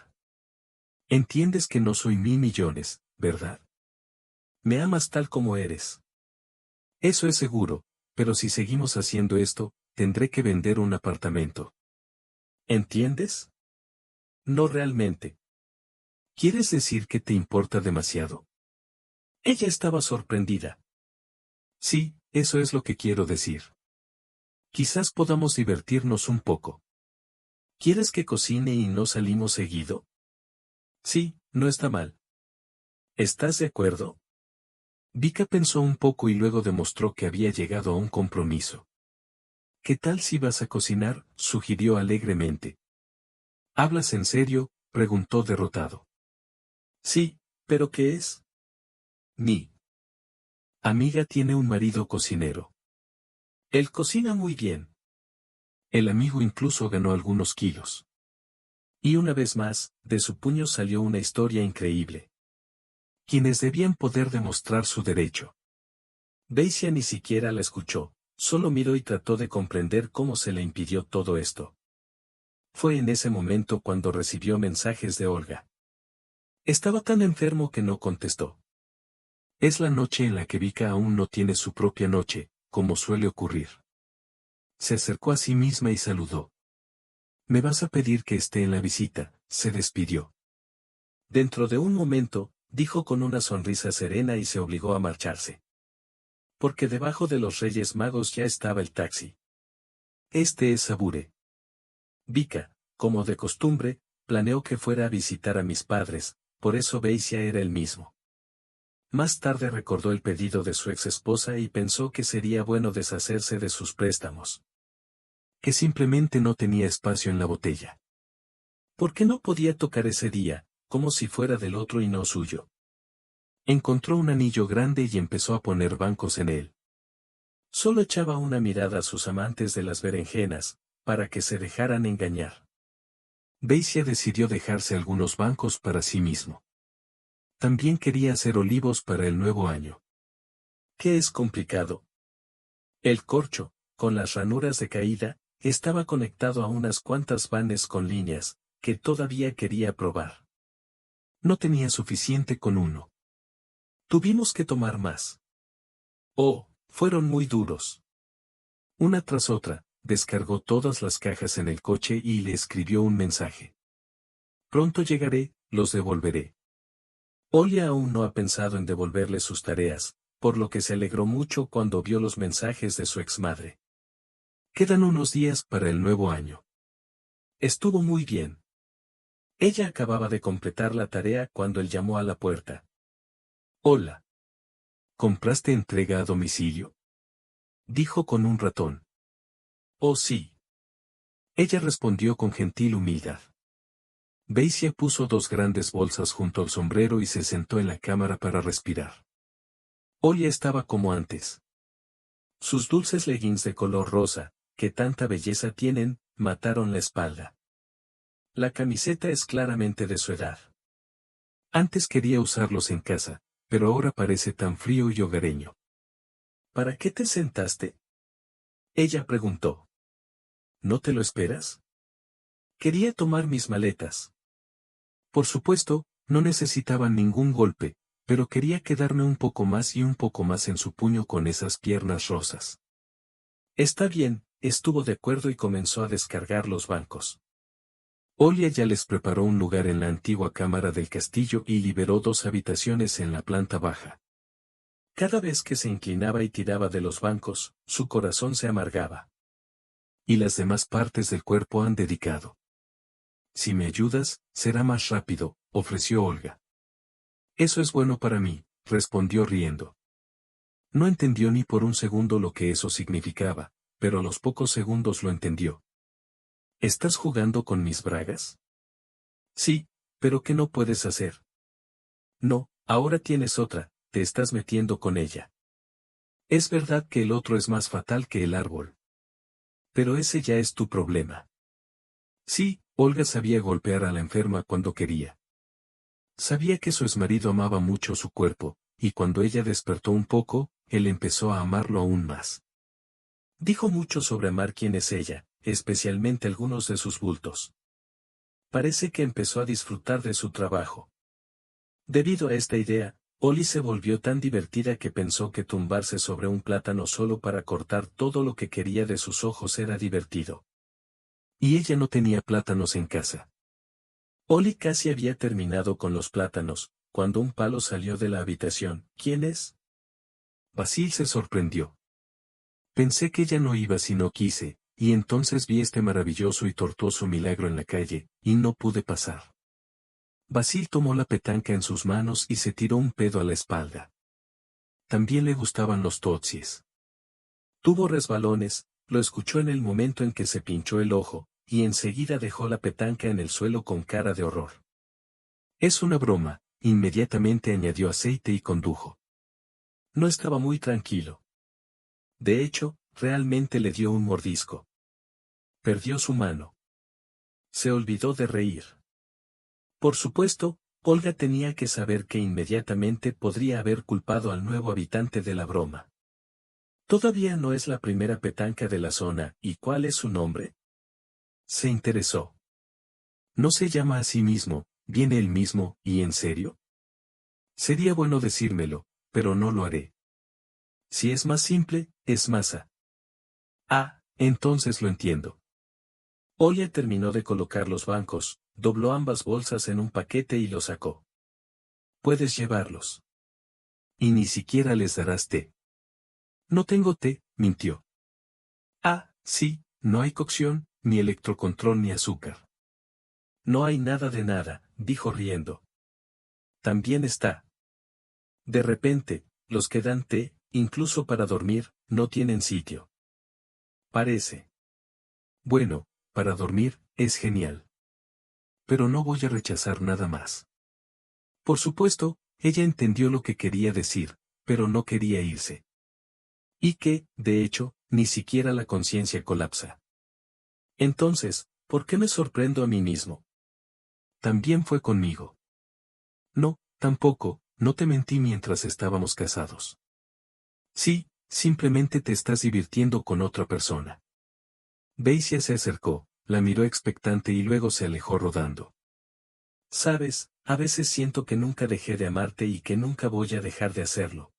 Entiendes que no soy 1.000.000.000, ¿verdad? Me amas tal como eres. Eso es seguro, pero si seguimos haciendo esto, tendré que vender un apartamento. ¿Entiendes? No realmente. ¿Quieres decir que te importa demasiado? Ella estaba sorprendida. Sí, eso es lo que quiero decir. Quizás podamos divertirnos un poco. ¿Quieres que cocine y no salimos seguido? Sí, no está mal. ¿Estás de acuerdo? Vika pensó un poco y luego demostró que había llegado a un compromiso. ¿Qué tal si vas a cocinar?, sugirió alegremente. ¿Hablas en serio?, preguntó derrotado. Sí, ¿pero qué es? Mi amiga tiene un marido cocinero. Él cocina muy bien. El amigo incluso ganó algunos kilos. Y una vez más, de su puño salió una historia increíble. Quienes debían poder demostrar su derecho. Daisy ni siquiera la escuchó, solo miró y trató de comprender cómo se le impidió todo esto. Fue en ese momento cuando recibió mensajes de Olga. Estaba tan enfermo que no contestó. Es la noche en la que Vika aún no tiene su propia noche, como suele ocurrir. Se acercó a sí misma y saludó. «Me vas a pedir que esté en la visita», se despidió. Dentro de un momento, dijo con una sonrisa serena y se obligó a marcharse. Porque debajo de los Reyes Magos ya estaba el taxi. Este es Sabure. Vika, como de costumbre, planeó que fuera a visitar a mis padres, por eso Beisia era el mismo. Más tarde recordó el pedido de su ex esposa y pensó que sería bueno deshacerse de sus préstamos. Que simplemente no tenía espacio en la botella. ¿Por qué no podía tocar ese día, como si fuera del otro y no suyo? Encontró un anillo grande y empezó a poner bancos en él. Solo echaba una mirada a sus amantes de las berenjenas, para que se dejaran engañar. Beisia decidió dejarse algunos bancos para sí mismo. También quería hacer olivos para el nuevo año. ¿Qué es complicado? El corcho, con las ranuras de caída, estaba conectado a unas cuantas vanes con líneas, que todavía quería probar. No tenía suficiente con uno. Tuvimos que tomar más. Oh, fueron muy duros. Una tras otra, descargó todas las cajas en el coche y le escribió un mensaje. Pronto llegaré, los devolveré. Olia aún no ha pensado en devolverle sus tareas, por lo que se alegró mucho cuando vio los mensajes de su exmadre. Quedan unos días para el nuevo año. Estuvo muy bien. Ella acababa de completar la tarea cuando él llamó a la puerta. Hola. ¿Compraste entrega a domicilio? Dijo con un ratón. Oh sí. Ella respondió con gentil humildad. Beisia puso dos grandes bolsas junto al sombrero y se sentó en la cámara para respirar. Olia estaba como antes. Sus dulces leggings de color rosa, que tanta belleza tienen, mataron la espalda. La camiseta es claramente de su edad. Antes quería usarlos en casa, pero ahora parece tan frío y hogareño. ¿Para qué te sentaste? Ella preguntó. ¿No te lo esperas? Quería tomar mis maletas. Por supuesto, no necesitaban ningún golpe, pero quería quedarme un poco más y un poco más en su puño con esas piernas rosas. Está bien, estuvo de acuerdo y comenzó a descargar los bancos. Olia ya les preparó un lugar en la antigua cámara del castillo y liberó 2 habitaciones en la planta baja. Cada vez que se inclinaba y tiraba de los bancos, su corazón se amargaba. Y las demás partes del cuerpo han dedicado. Si me ayudas, será más rápido, ofreció Olga. Eso es bueno para mí, respondió riendo. No entendió ni por un segundo lo que eso significaba, pero a los pocos segundos lo entendió. ¿Estás jugando con mis bragas? Sí, pero ¿qué no puedes hacer? No, Ahora tienes otra, te estás metiendo con ella. Es verdad que el otro es más fatal que el árbol. Pero ese ya es tu problema. Sí, Olga sabía golpear a la enferma cuando quería. Sabía que su exmarido amaba mucho su cuerpo, y cuando ella despertó un poco, él empezó a amarlo aún más. Dijo mucho sobre amar quién es ella, especialmente algunos de sus bultos. Parece que empezó a disfrutar de su trabajo. Debido a esta idea, Oli se volvió tan divertida que pensó que tumbarse sobre un plátano solo para cortar todo lo que quería de sus ojos era divertido. Y ella no tenía plátanos en casa. Oli casi había terminado con los plátanos, cuando un palo salió de la habitación. ¿Quién es? Basil se sorprendió. Pensé que ella no iba si no quise, y entonces vi este maravilloso y tortuoso milagro en la calle, y no pude pasar. Basil tomó la petanca en sus manos y se tiró un pedo a la espalda. También le gustaban los totsis. Tuvo resbalones, lo escuchó en el momento en que se pinchó el ojo, y enseguida dejó la petanca en el suelo con cara de horror. Es una broma, inmediatamente añadió aceite y condujo. No estaba muy tranquilo. De hecho, realmente le dio un mordisco. Perdió su mano. Se olvidó de reír. Por supuesto, Olga tenía que saber que inmediatamente podría haber culpado al nuevo habitante de la broma. Todavía no es la primera petanca de la zona, ¿y cuál es su nombre? Se interesó. No se llama a sí mismo, viene él mismo, ¿y en serio? Sería bueno decírmelo, pero no lo haré. Si es más simple, es masa. Ah, entonces lo entiendo. Olia terminó de colocar los bancos, dobló ambas bolsas en un paquete y los sacó. Puedes llevarlos. Y ni siquiera les darás té. No tengo té, mintió. Ah, sí, no hay cocción, ni electrocontrol ni azúcar. No hay nada de nada, dijo riendo. También está. De repente, los que dan té, incluso para dormir, no tienen sitio. Parece. Bueno, para dormir, es genial. Pero no voy a rechazar nada más. Por supuesto, ella entendió lo que quería decir, pero no quería irse. Y que, de hecho, ni siquiera la conciencia colapsa. Entonces, ¿por qué me sorprendo a mí mismo? También fue conmigo. No, tampoco, no te mentí mientras estábamos casados. Sí, simplemente te estás divirtiendo con otra persona. Beisia se acercó, la miró expectante y luego se alejó rodando. Sabes, a veces siento que nunca dejé de amarte y que nunca voy a dejar de hacerlo.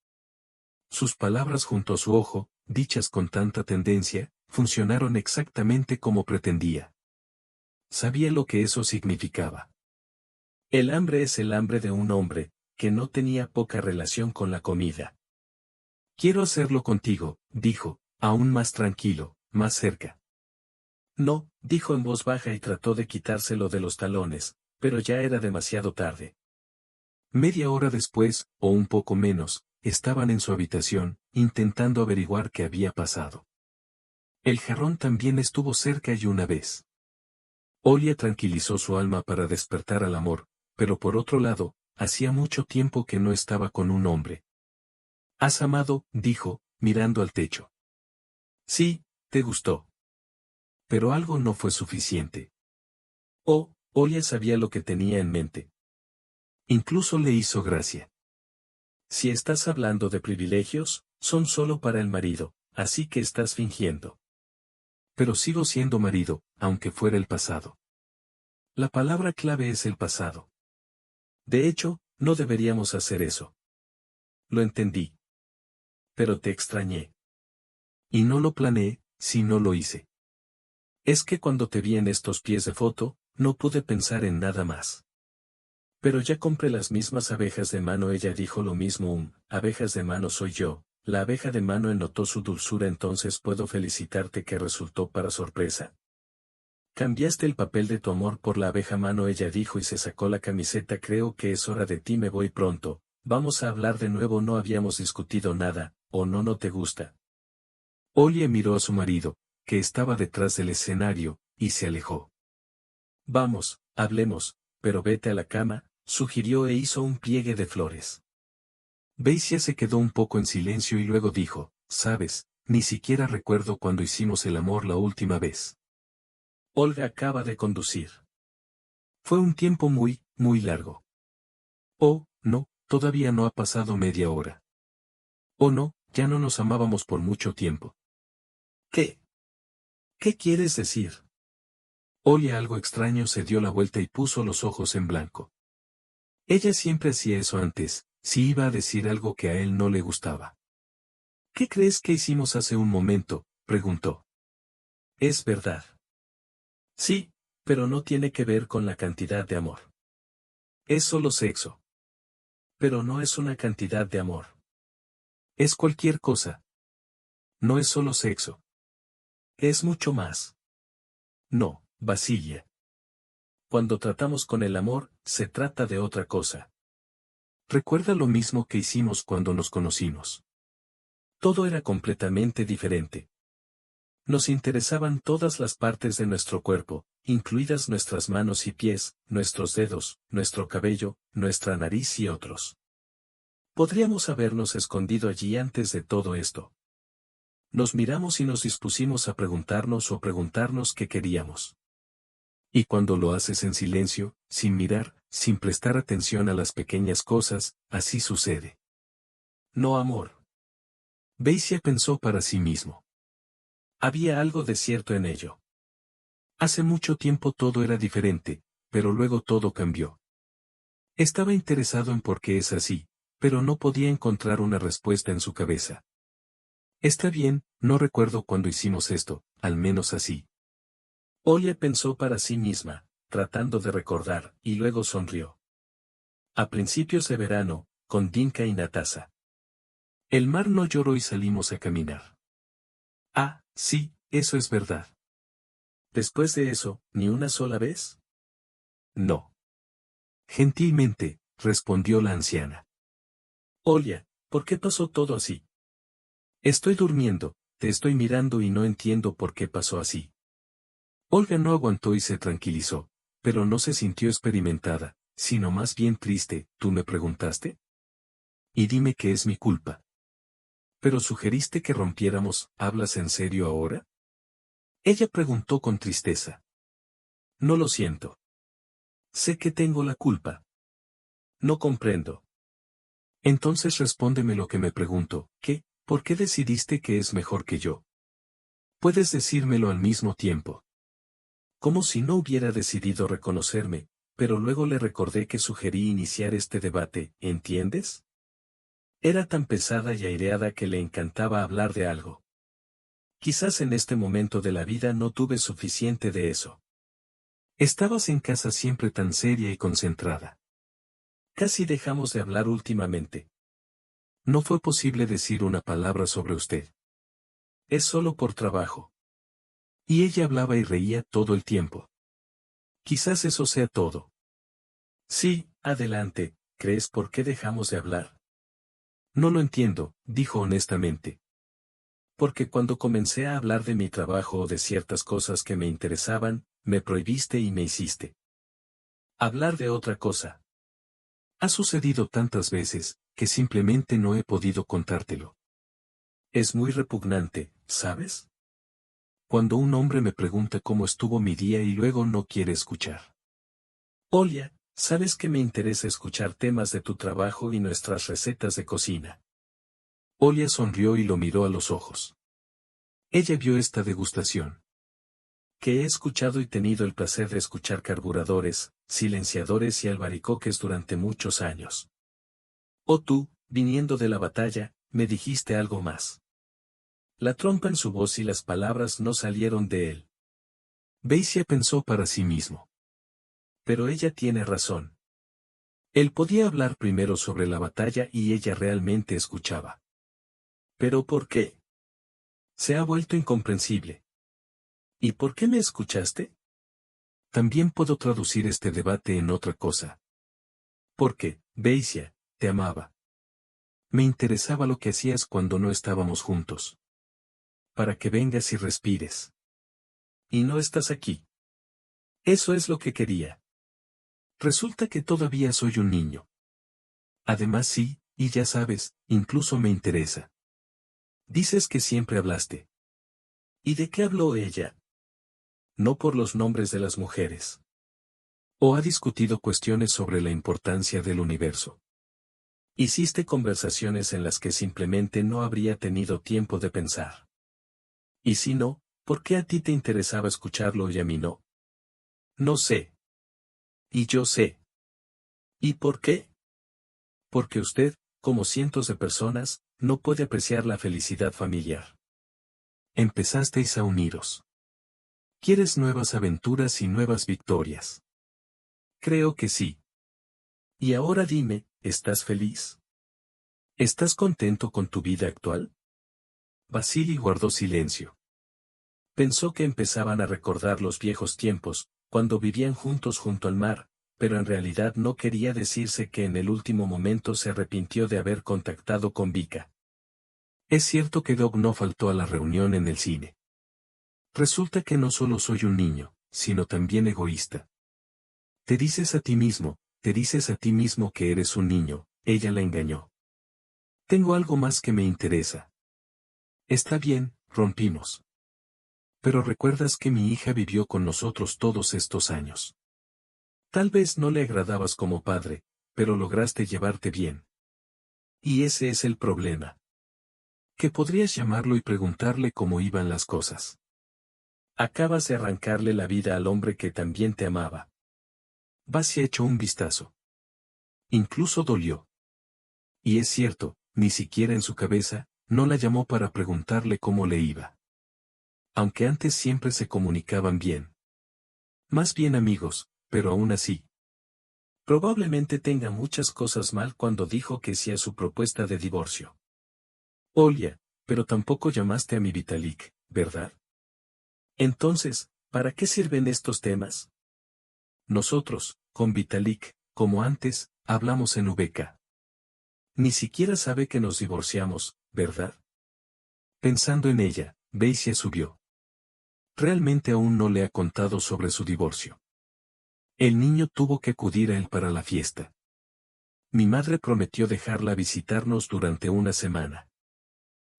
Sus palabras junto a su ojo, dichas con tanta tendencia, funcionaron exactamente como pretendía. Sabía lo que eso significaba. El hambre es el hambre de un hombre, que no tenía poca relación con la comida. Quiero hacerlo contigo, dijo, aún más tranquilo, más cerca. No, dijo en voz baja y trató de quitárselo de los talones, pero ya era demasiado tarde. Media hora después, o un poco menos, estaban en su habitación, intentando averiguar qué había pasado. El jarrón también estuvo cerca y una vez. Olia tranquilizó su alma para despertar al amor, pero por otro lado, hacía mucho tiempo que no estaba con un hombre. «¿Has amado?», dijo, mirando al techo. «Sí, te gustó». Pero algo no fue suficiente. Oh, Olia sabía lo que tenía en mente. Incluso le hizo gracia. Si estás hablando de privilegios, son solo para el marido, así que estás fingiendo. Pero sigo siendo marido, aunque fuera el pasado. La palabra clave es el pasado. De hecho, no deberíamos hacer eso. Lo entendí. Pero te extrañé. Y no lo planeé, sino lo hice. Es que cuando te vi en estos pies de foto, no pude pensar en nada más. Pero ya compré las mismas abejas de mano. Ella dijo lo mismo. Abejas de mano soy yo. La abeja de mano notó su dulzura. Entonces puedo felicitarte que resultó para sorpresa. Cambiaste el papel de tu amor por la abeja mano. Ella dijo y se sacó la camiseta. Creo que es hora de ti. Me voy pronto. Vamos a hablar de nuevo. No habíamos discutido nada, ¿o no te gusta? Olia miró a su marido, que estaba detrás del escenario, y se alejó. Vamos, hablemos, pero vete a la cama, sugirió e hizo un pliegue de flores. Beisia se quedó un poco en silencio y luego dijo, sabes, ni siquiera recuerdo cuando hicimos el amor la última vez. Olga acaba de conducir. Fue un tiempo muy, muy largo. Oh, no, todavía no ha pasado media hora. Oh no, ya no nos amábamos por mucho tiempo. ¿Qué? ¿Qué quieres decir? Oye, algo extraño se dio la vuelta y puso los ojos en blanco. Ella siempre hacía eso antes, si iba a decir algo que a él no le gustaba. ¿Qué crees que hicimos hace un momento? Preguntó. Es verdad. Sí, pero no tiene que ver con la cantidad de amor. Es solo sexo. Pero no es una cantidad de amor. Es cualquier cosa. No es solo sexo. Es mucho más. No, Basilia. Cuando tratamos con el amor, se trata de otra cosa. Recuerda lo mismo que hicimos cuando nos conocimos. Todo era completamente diferente. Nos interesaban todas las partes de nuestro cuerpo, incluidas nuestras manos y pies, nuestros dedos, nuestro cabello, nuestra nariz y otros. Podríamos habernos escondido allí antes de todo esto. Nos miramos y nos dispusimos a preguntarnos qué queríamos. Y cuando lo haces en silencio, sin mirar, sin prestar atención a las pequeñas cosas, así sucede. No amor. Beisia pensó para sí mismo. Había algo de cierto en ello. Hace mucho tiempo todo era diferente, pero luego todo cambió. Estaba interesado en por qué es así, pero no podía encontrar una respuesta en su cabeza. Está bien, no recuerdo cuándo hicimos esto, al menos así. Olle pensó para sí misma, tratando de recordar, y luego sonrió. A principios de verano, con Dinka y Natasa. El mar no lloró y salimos a caminar. Ah, sí, eso es verdad. Después de eso, ¿ni una sola vez? No. Gentilmente, respondió la anciana. Olia, ¿por qué pasó todo así? Estoy durmiendo, te estoy mirando y no entiendo por qué pasó así. Olga no aguantó y se tranquilizó, pero no se sintió experimentada, sino más bien triste. ¿Tú me preguntaste? Y dime que es mi culpa. Pero sugeriste que rompiéramos, ¿hablas en serio ahora? Ella preguntó con tristeza. No lo siento. Sé que tengo la culpa. No comprendo. Entonces respóndeme lo que me pregunto, ¿qué? ¿Por qué decidiste que es mejor que yo? Puedes decírmelo al mismo tiempo. Como si no hubiera decidido reconocerme, pero luego le recordé que sugerí iniciar este debate, ¿entiendes? Era tan pesada y aireada que le encantaba hablar de algo. Quizás en este momento de la vida no tuve suficiente de eso. Estabas en casa siempre tan seria y concentrada. Casi dejamos de hablar últimamente. No fue posible decir una palabra sobre usted. Es solo por trabajo. Y ella hablaba y reía todo el tiempo. Quizás eso sea todo. Sí, adelante, ¿crees por qué dejamos de hablar? No lo entiendo, dijo honestamente. Porque cuando comencé a hablar de mi trabajo o de ciertas cosas que me interesaban, me prohibiste y me hiciste hablar de otra cosa. Ha sucedido tantas veces, que simplemente no he podido contártelo. Es muy repugnante, ¿sabes? Cuando un hombre me pregunta cómo estuvo mi día y luego no quiere escuchar. Olia, sabes que me interesa escuchar temas de tu trabajo y nuestras recetas de cocina. Olia sonrió y lo miró a los ojos. Ella vio esta degustación. Que he escuchado y tenido el placer de escuchar carburadores, silenciadores y albaricoques durante muchos años. Oh tú, viniendo de la batalla, me dijiste algo más. La trompa en su voz y las palabras no salieron de él. Beisia pensó para sí mismo. Pero ella tiene razón. Él podía hablar primero sobre la batalla y ella realmente escuchaba. ¿Pero por qué? Se ha vuelto incomprensible. ¿Y por qué me escuchaste? También puedo traducir este debate en otra cosa. Porque, Beisia, te amaba. Me interesaba lo que hacías cuando no estábamos juntos. Para que vengas y respires. Y no estás aquí. Eso es lo que quería. Resulta que todavía soy un niño. Además sí, y ya sabes, incluso me interesa. Dices que siempre hablaste. ¿Y de qué habló ella? No por los nombres de las mujeres. ¿O ha discutido cuestiones sobre la importancia del universo? Hiciste conversaciones en las que simplemente no habría tenido tiempo de pensar. Y si no, ¿por qué a ti te interesaba escucharlo y a mí no? No sé. Y yo sé. ¿Y por qué? Porque usted, como cientos de personas, no puede apreciar la felicidad familiar. Empezasteis a uniros. ¿Quieres nuevas aventuras y nuevas victorias? Creo que sí. Y ahora dime, ¿estás feliz? ¿Estás contento con tu vida actual? Vasili guardó silencio. Pensó que empezaban a recordar los viejos tiempos, cuando vivían juntos junto al mar, pero en realidad no quería decirse que en el último momento se arrepintió de haber contactado con Vika. Es cierto que Doug no faltó a la reunión en el cine. Resulta que no solo soy un niño, sino también egoísta. Te dices a ti mismo que eres un niño, ella la engañó. Tengo algo más que me interesa. Está bien, rompimos. Pero recuerdas que mi hija vivió con nosotros todos estos años. Tal vez no le agradabas como padre, pero lograste llevarte bien. Y ese es el problema. Que podrías llamarlo y preguntarle cómo iban las cosas. Acabas de arrancarle la vida al hombre que también te amaba. Vasia echó un vistazo. Incluso dolió. Y es cierto, ni siquiera en su cabeza, no la llamó para preguntarle cómo le iba. Aunque antes siempre se comunicaban bien. Más bien amigos, pero aún así. Probablemente tenga muchas cosas mal cuando dijo que sí a su propuesta de divorcio. Olia, pero tampoco llamaste a mi Vitalik, ¿verdad? Entonces, ¿para qué sirven estos temas? Nosotros, con Vitalik, como antes, hablamos en VK. Ni siquiera sabe que nos divorciamos, ¿verdad? Pensando en ella, Beisia subió. Realmente aún no le ha contado sobre su divorcio. El niño tuvo que acudir a él para la fiesta. Mi madre prometió dejarla visitarnos durante una semana.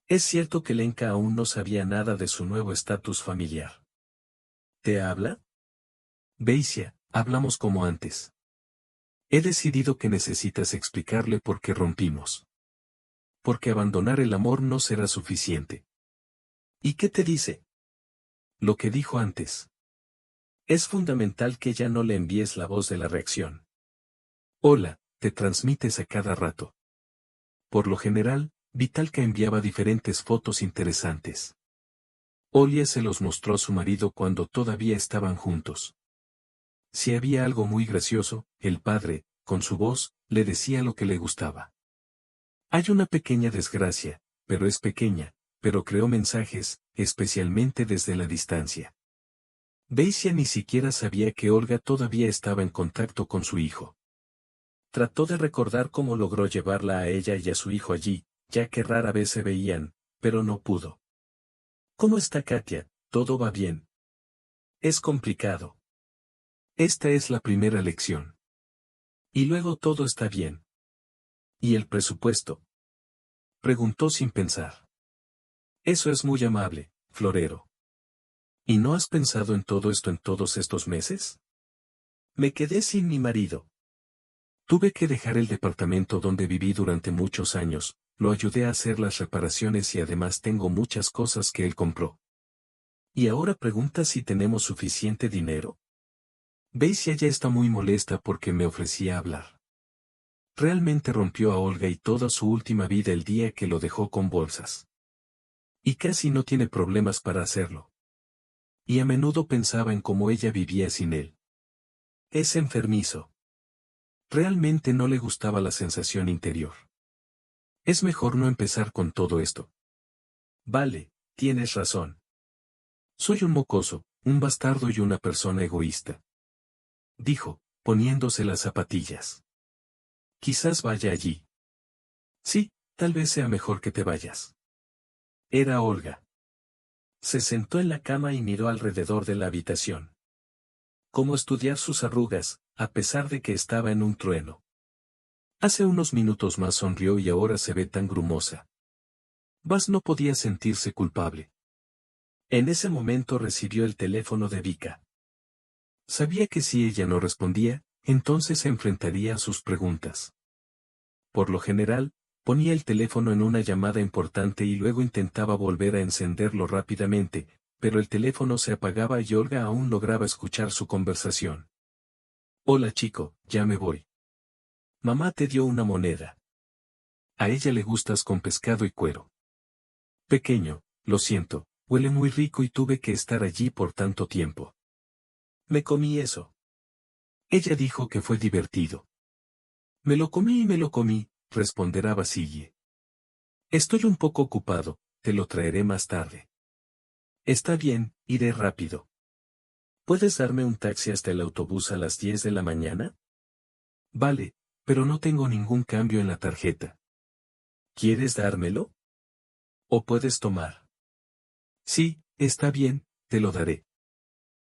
Es cierto que Lenka aún no sabía nada de su nuevo estatus familiar. ¿Te habla? Beisia, hablamos como antes. He decidido que necesitas explicarle por qué rompimos. Porque abandonar el amor no será suficiente. ¿Y qué te dice? Lo que dijo antes. Es fundamental que ya no le envíes la voz de la reacción. Hola, te transmites a cada rato. Por lo general, Vitalka enviaba diferentes fotos interesantes. Olia se los mostró a su marido cuando todavía estaban juntos. Si había algo muy gracioso, el padre, con su voz, le decía lo que le gustaba. Hay una pequeña desgracia, pero es pequeña, pero creó mensajes, especialmente desde la distancia. Beisia ni siquiera sabía que Olga todavía estaba en contacto con su hijo. Trató de recordar cómo logró llevarla a ella y a su hijo allí, ya que rara vez se veían, pero no pudo. ¿Cómo está Katia? ¿Todo va bien? Es complicado. Esta es la primera lección. Y luego todo está bien. ¿Y el presupuesto? Preguntó sin pensar. Eso es muy amable, Florero. ¿Y no has pensado en todo esto en todos estos meses? Me quedé sin mi marido. Tuve que dejar el departamento donde viví durante muchos años, lo ayudé a hacer las reparaciones y además tengo muchas cosas que él compró. ¿Y ahora pregunta si tenemos suficiente dinero? Beisia ya está muy molesta porque me ofrecía hablar. Realmente rompió a Olga y toda su última vida el día que lo dejó con bolsas. Y casi no tiene problemas para hacerlo. Y a menudo pensaba en cómo ella vivía sin él. Es enfermizo. Realmente no le gustaba la sensación interior. Es mejor no empezar con todo esto. Vale, tienes razón. Soy un mocoso, un bastardo y una persona egoísta. Dijo, poniéndose las zapatillas. Quizás vaya allí. Sí, tal vez sea mejor que te vayas. Era Olga. Se sentó en la cama y miró alrededor de la habitación. Cómo estudiar sus arrugas, a pesar de que estaba en un trueno. Hace unos minutos más sonrió y ahora se ve tan grumosa. Vas no podía sentirse culpable. En ese momento recibió el teléfono de Vika. Sabía que si ella no respondía, entonces se enfrentaría a sus preguntas. Por lo general, ponía el teléfono en una llamada importante y luego intentaba volver a encenderlo rápidamente, pero el teléfono se apagaba y Olga aún lograba escuchar su conversación. Hola chico, ya me voy. Mamá te dio una moneda. A ella le gustas con pescado y cuero. Pequeño, lo siento, huele muy rico y tuve que estar allí por tanto tiempo. Me comí eso. Ella dijo que fue divertido. Me lo comí y me lo comí, responderá Basile. Estoy un poco ocupado, te lo traeré más tarde. Está bien, iré rápido. ¿Puedes darme un taxi hasta el autobús a las 10 de la mañana? Vale, pero no tengo ningún cambio en la tarjeta. ¿Quieres dármelo? ¿O puedes tomar? Sí, está bien, te lo daré.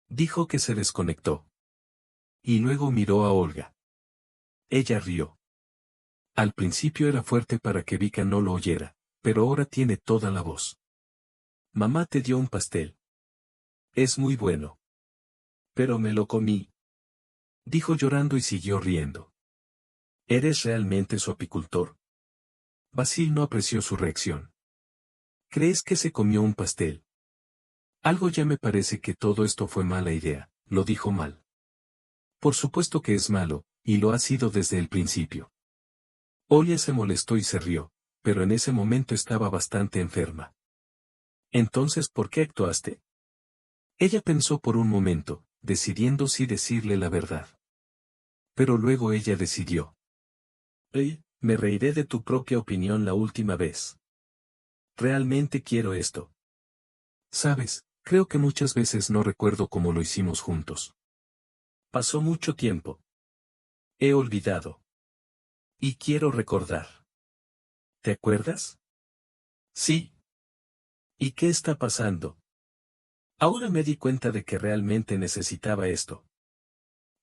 Dijo que se desconectó. Y luego miró a Olga. Ella rió. Al principio era fuerte para que Vika no lo oyera, pero ahora tiene toda la voz. Mamá te dio un pastel. Es muy bueno. Pero me lo comí. Dijo llorando y siguió riendo. ¿Eres realmente su apicultor? Basil no apreció su reacción. ¿Crees que se comió un pastel? Algo ya me parece que todo esto fue mala idea, lo dijo mal. Por supuesto que es malo, y lo ha sido desde el principio. Olia se molestó y se rió, pero en ese momento estaba bastante enferma. Entonces, ¿por qué actuaste? Ella pensó por un momento, decidiendo si decirle la verdad. Pero luego ella decidió. Me reiré de tu propia opinión la última vez. Realmente quiero esto. Sabes, creo que muchas veces no recuerdo cómo lo hicimos juntos. Pasó mucho tiempo. He olvidado. Y quiero recordar. ¿Te acuerdas? Sí. ¿Y qué está pasando? Ahora me di cuenta de que realmente necesitaba esto.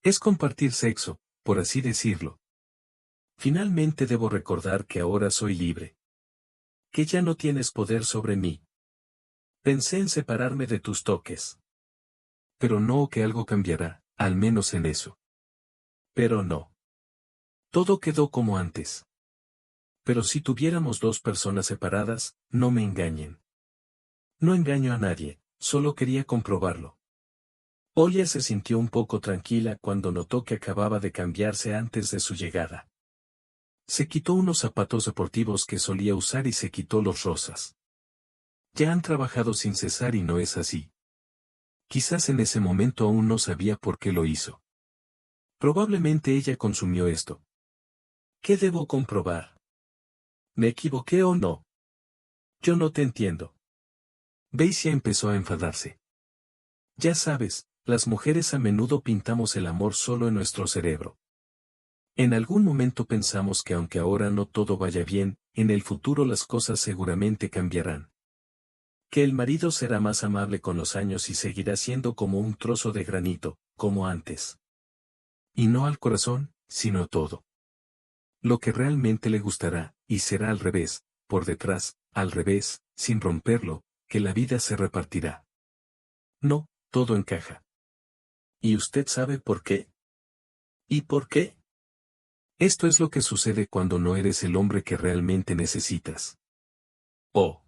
Es compartir sexo, por así decirlo. Finalmente debo recordar que ahora soy libre. Que ya no tienes poder sobre mí. Pensé en separarme de tus toques. Pero no, que algo cambiará, al menos en eso. Pero no. Todo quedó como antes. Pero si tuviéramos dos personas separadas, no me engañen. No engaño a nadie, solo quería comprobarlo. Olia se sintió un poco tranquila cuando notó que acababa de cambiarse antes de su llegada. Se quitó unos zapatos deportivos que solía usar y se quitó los rosas. Ya han trabajado sin cesar y no es así. Quizás en ese momento aún no sabía por qué lo hizo. Probablemente ella consumió esto. ¿Qué debo comprobar? ¿Me equivoqué o no? Yo no te entiendo. Basie empezó a enfadarse. Ya sabes, las mujeres a menudo pintamos el amor solo en nuestro cerebro. En algún momento pensamos que aunque ahora no todo vaya bien, en el futuro las cosas seguramente cambiarán. Que el marido será más amable con los años y seguirá siendo como un trozo de granito, como antes. Y no al corazón, sino a todo. Lo que realmente le gustará, y será al revés, por detrás, al revés, sin romperlo, que la vida se repartirá. No, todo encaja. ¿Y usted sabe por qué? ¿Y por qué? Esto es lo que sucede cuando no eres el hombre que realmente necesitas. Oh.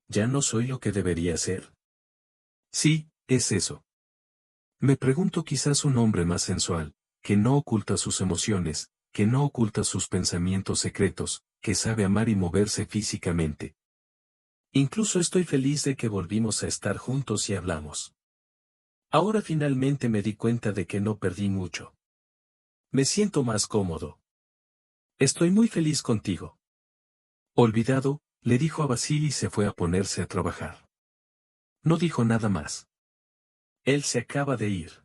¿Ya no soy lo que debería ser? Sí, es eso. Me pregunto, quizás un hombre más sensual, que no oculta sus emociones, que no oculta sus pensamientos secretos, que sabe amar y moverse físicamente. Incluso estoy feliz de que volvimos a estar juntos y hablamos. Ahora finalmente me di cuenta de que no perdí mucho. Me siento más cómodo. Estoy muy feliz contigo. Olvidado, le dijo a Basil y se fue a ponerse a trabajar. No dijo nada más. Él se acaba de ir.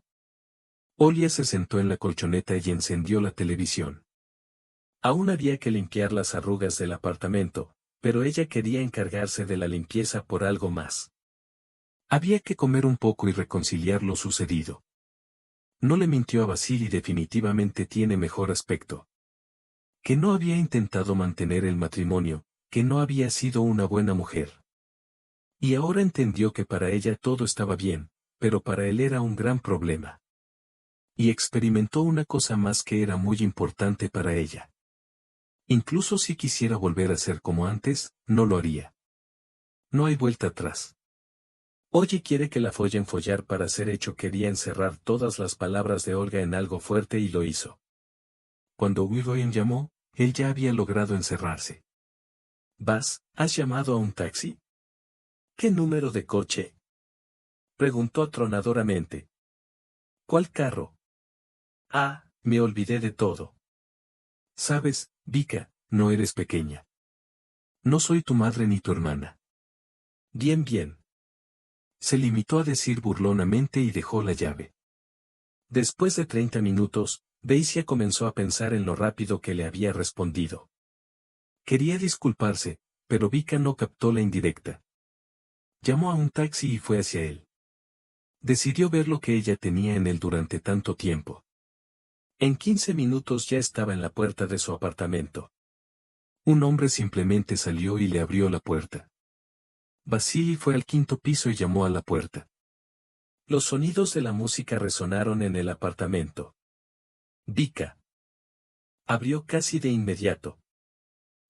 Olia se sentó en la colchoneta y encendió la televisión. Aún había que limpiar las arrugas del apartamento, pero ella quería encargarse de la limpieza por algo más. Había que comer un poco y reconciliar lo sucedido. No le mintió a Basil y definitivamente tiene mejor aspecto. Que no había intentado mantener el matrimonio, que no había sido una buena mujer. Y ahora entendió que para ella todo estaba bien, pero para él era un gran problema. Y experimentó una cosa más que era muy importante para ella. Incluso si quisiera volver a ser como antes, no lo haría. No hay vuelta atrás. Oye quiere que la follen follar para ser hecho quería encerrar todas las palabras de Olga en algo fuerte y lo hizo. Cuando William llamó, él ya había logrado encerrarse. ¿Has llamado a un taxi? ¿Qué número de coche? Preguntó atronadoramente. ¿Cuál carro? Ah, me olvidé de todo. Sabes, Vika, no eres pequeña. No soy tu madre ni tu hermana. Bien, bien. Se limitó a decir burlonamente y dejó la llave. Después de 30 minutos, Daisy comenzó a pensar en lo rápido que le había respondido. Quería disculparse, pero Vika no captó la indirecta. Llamó a un taxi y fue hacia él. Decidió ver lo que ella tenía en él durante tanto tiempo. En 15 minutos ya estaba en la puerta de su apartamento. Un hombre simplemente salió y le abrió la puerta. Vasily fue al quinto piso y llamó a la puerta. Los sonidos de la música resonaron en el apartamento. Vika abrió casi de inmediato.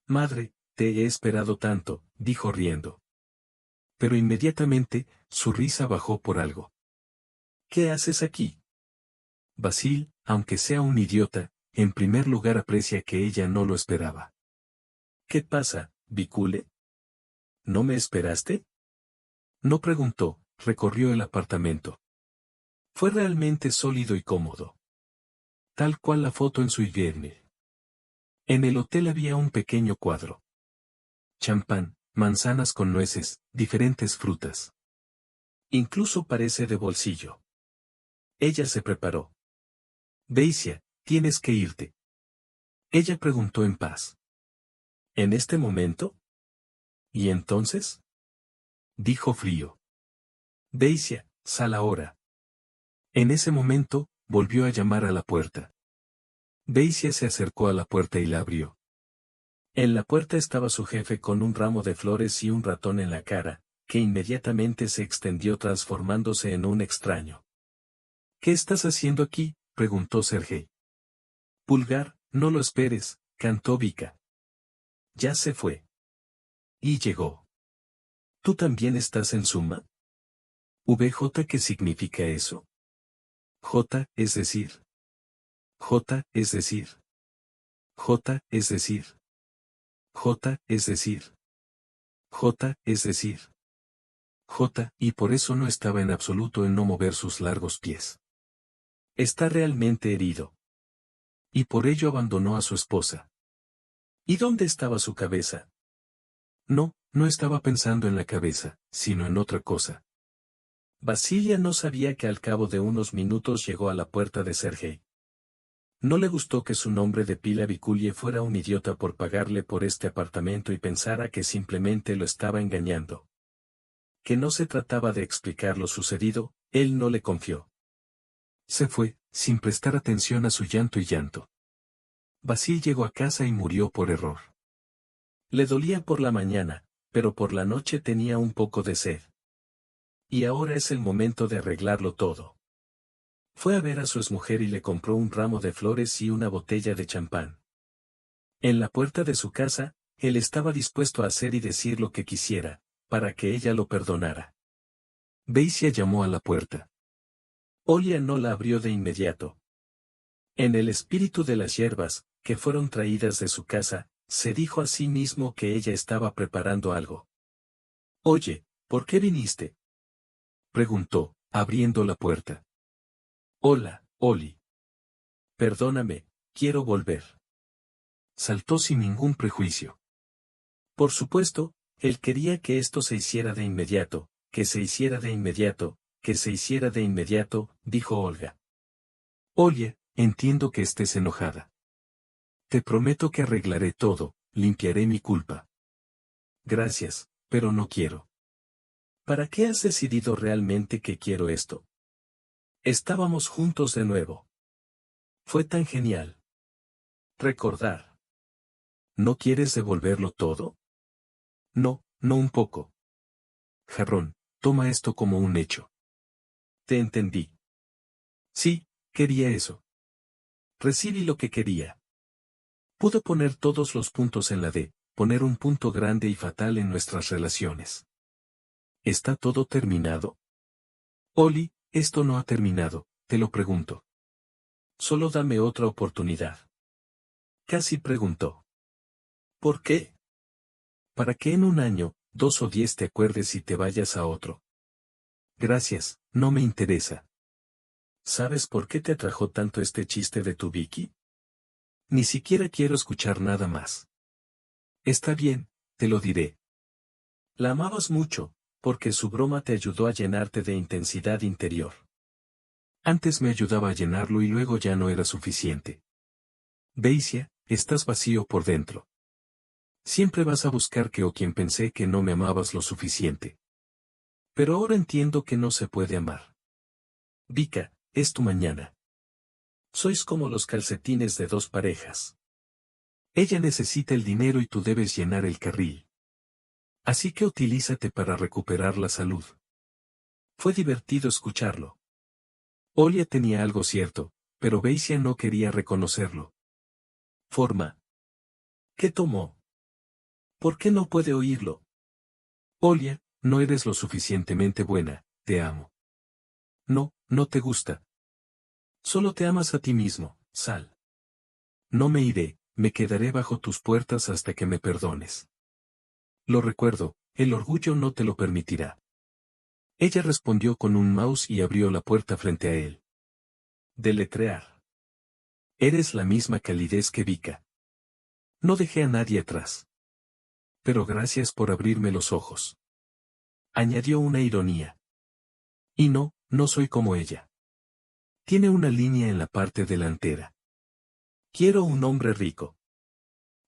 Madre, te he esperado tanto, dijo riendo. Pero inmediatamente, su risa bajó por algo. ¿Qué haces aquí? Basil, aunque sea un idiota, en primer lugar aprecia que ella no lo esperaba. ¿Qué pasa, Vikule? ¿No me esperaste? No preguntó, recorrió el apartamento. Fue realmente sólido y cómodo. Tal cual la foto en su invierno. En el hotel había un pequeño cuadro. Champán, manzanas con nueces, diferentes frutas. Incluso parece de bolsillo. Ella se preparó. Daisy, tienes que irte. Ella preguntó en paz. ¿En este momento? ¿Y entonces? Dijo frío. Daisy, sal ahora. En ese momento, volvió a llamar a la puerta. Daisy se acercó a la puerta y la abrió. En la puerta estaba su jefe con un ramo de flores y un ratón en la cara, que inmediatamente se extendió transformándose en un extraño. ¿Qué estás haciendo aquí? Preguntó Sergei. Pulgar, no lo esperes, cantó Vika. Ya se fue. Y llegó. ¿Tú también estás en suma? VJ, ¿qué significa eso? J, es decir. J, es decir. J, es decir. J, es decir. J, es decir. J, y por eso no estaba en absoluto en no mover sus largos pies. Está realmente herido. Y por ello abandonó a su esposa. ¿Y dónde estaba su cabeza? No, no estaba pensando en la cabeza, sino en otra cosa. Basilia no sabía que al cabo de unos minutos llegó a la puerta de Sergei. No le gustó que su nombre de pila Vikulie fuera un idiota por pagarle por este apartamento y pensara que simplemente lo estaba engañando. Que no se trataba de explicar lo sucedido, él no le confió. Se fue, sin prestar atención a su llanto y llanto. Basil llegó a casa y murió por error. Le dolía por la mañana, pero por la noche tenía un poco de sed. Y ahora es el momento de arreglarlo todo. Fue a ver a su exmujer y le compró un ramo de flores y una botella de champán. En la puerta de su casa, él estaba dispuesto a hacer y decir lo que quisiera, para que ella lo perdonara. Daisy llamó a la puerta. Olia no la abrió de inmediato. En el espíritu de las hierbas, que fueron traídas de su casa, se dijo a sí mismo que ella estaba preparando algo. Oye, ¿por qué viniste? Preguntó, abriendo la puerta. Hola, Oli. Perdóname, quiero volver. Saltó sin ningún prejuicio. Por supuesto, él quería que esto se hiciera de inmediato, que se hiciera de inmediato, que se hiciera de inmediato, dijo Olga. Oye, entiendo que estés enojada. Te prometo que arreglaré todo, limpiaré mi culpa. Gracias, pero no quiero. ¿Para qué has decidido realmente que quiero esto? Estábamos juntos de nuevo. Fue tan genial. Recordar. ¿No quieres devolverlo todo? No, no un poco. Jarrón, toma esto como un hecho. Te entendí. Sí, quería eso. Recibí lo que quería. Pude poner todos los puntos en la D, poner un punto grande y fatal en nuestras relaciones. ¿Está todo terminado? Oli, esto no ha terminado, te lo pregunto. Solo dame otra oportunidad. Casi preguntó. ¿Por qué? Para que en un año, 2 o 10 te acuerdes y te vayas a otro. Gracias, no me interesa. ¿Sabes por qué te atrajo tanto este chiste de tu Vicky? Ni siquiera quiero escuchar nada más. Está bien, te lo diré. La amabas mucho, porque su broma te ayudó a llenarte de intensidad interior. Antes me ayudaba a llenarlo y luego ya no era suficiente. Beisia, estás vacío por dentro. Siempre vas a buscar que o quien pensé que no me amabas lo suficiente. Pero ahora entiendo que no se puede amar. Vika, es tu mañana. Sois como los calcetines de dos parejas. Ella necesita el dinero y tú debes llenar el carril. Así que utilízate para recuperar la salud. Fue divertido escucharlo. Olia tenía algo cierto, pero Beisia no quería reconocerlo. Forma. ¿Qué tomó? ¿Por qué no puede oírlo? Olia, no eres lo suficientemente buena, te amo. No, no te gusta. Solo te amas a ti mismo, Sal. No me iré, me quedaré bajo tus puertas hasta que me perdones. Lo recuerdo, el orgullo no te lo permitirá. Ella respondió con un mouse y abrió la puerta frente a él. Deletrear. Eres la misma calidez que Vika. No dejé a nadie atrás. Pero gracias por abrirme los ojos. Añadió una ironía. Y no, no soy como ella. Tiene una línea en la parte delantera. Quiero un hombre rico.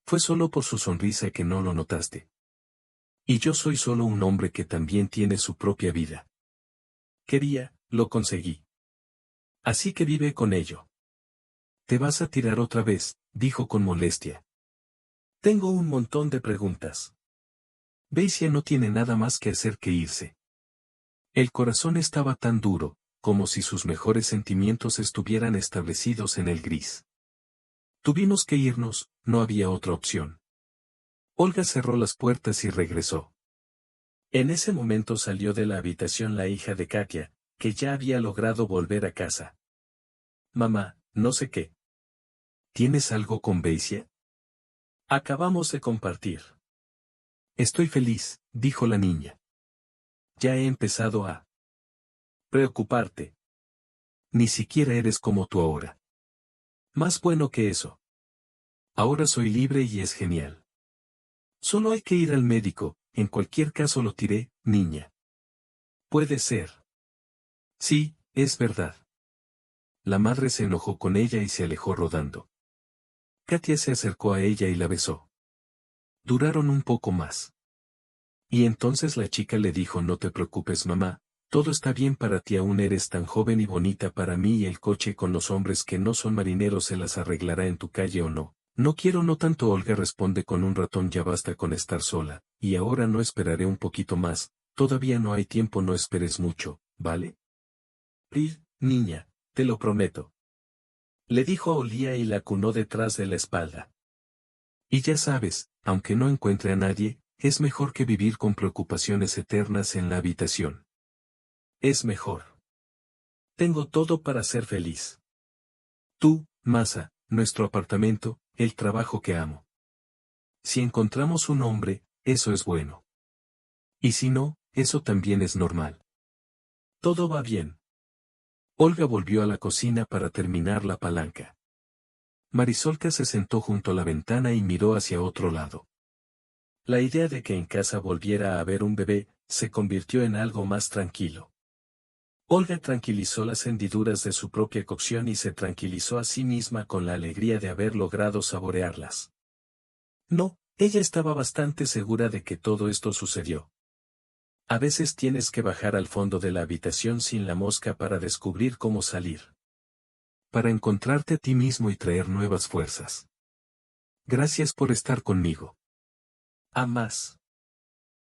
Fue solo por su sonrisa que no lo notaste. Y yo soy solo un hombre que también tiene su propia vida. Quería, lo conseguí. Así que vive con ello. Te vas a tirar otra vez, dijo con molestia. Tengo un montón de preguntas. Beisia no tiene nada más que hacer que irse. El corazón estaba tan duro, como si sus mejores sentimientos estuvieran establecidos en el gris. Tuvimos que irnos, no había otra opción. Olga cerró las puertas y regresó. En ese momento salió de la habitación la hija de Katia, que ya había logrado volver a casa. Mamá, no sé qué. ¿Tienes algo con Beisia? Acabamos de compartir. Estoy feliz, dijo la niña. Ya he empezado a preocuparte. Ni siquiera eres como tú ahora. Más bueno que eso. Ahora soy libre y es genial. Solo hay que ir al médico, en cualquier caso lo tiré, niña. Puede ser. Sí, es verdad. La madre se enojó con ella y se alejó rodando. Katia se acercó a ella y la besó. Duraron un poco más. Y entonces la chica le dijo: no te preocupes mamá, todo está bien para ti, aún eres tan joven y bonita para mí, y el coche con los hombres que no son marineros se las arreglará en tu calle o no. No quiero, no tanto. Olga responde con un ratón: ya basta con estar sola, y ahora no esperaré un poquito más, todavía no hay tiempo, no esperes mucho, ¿vale? Niña, te lo prometo. Le dijo a Olía y la acunó detrás de la espalda. Y ya sabes, aunque no encuentre a nadie, es mejor que vivir con preocupaciones eternas en la habitación. Es mejor. Tengo todo para ser feliz. Tú, Masa, nuestro apartamento, el trabajo que amo. Si encontramos un hombre, eso es bueno. Y si no, eso también es normal. Todo va bien. Olga volvió a la cocina para terminar la palanca. Marisolka se sentó junto a la ventana y miró hacia otro lado. La idea de que en casa volviera a haber un bebé, se convirtió en algo más tranquilo. Olga tranquilizó las hendiduras de su propia cocción y se tranquilizó a sí misma con la alegría de haber logrado saborearlas. No, ella estaba bastante segura de que todo esto sucedió. A veces tienes que bajar al fondo de la habitación sin la mosca para descubrir cómo salir. Para encontrarte a ti mismo y traer nuevas fuerzas. Gracias por estar conmigo. A más.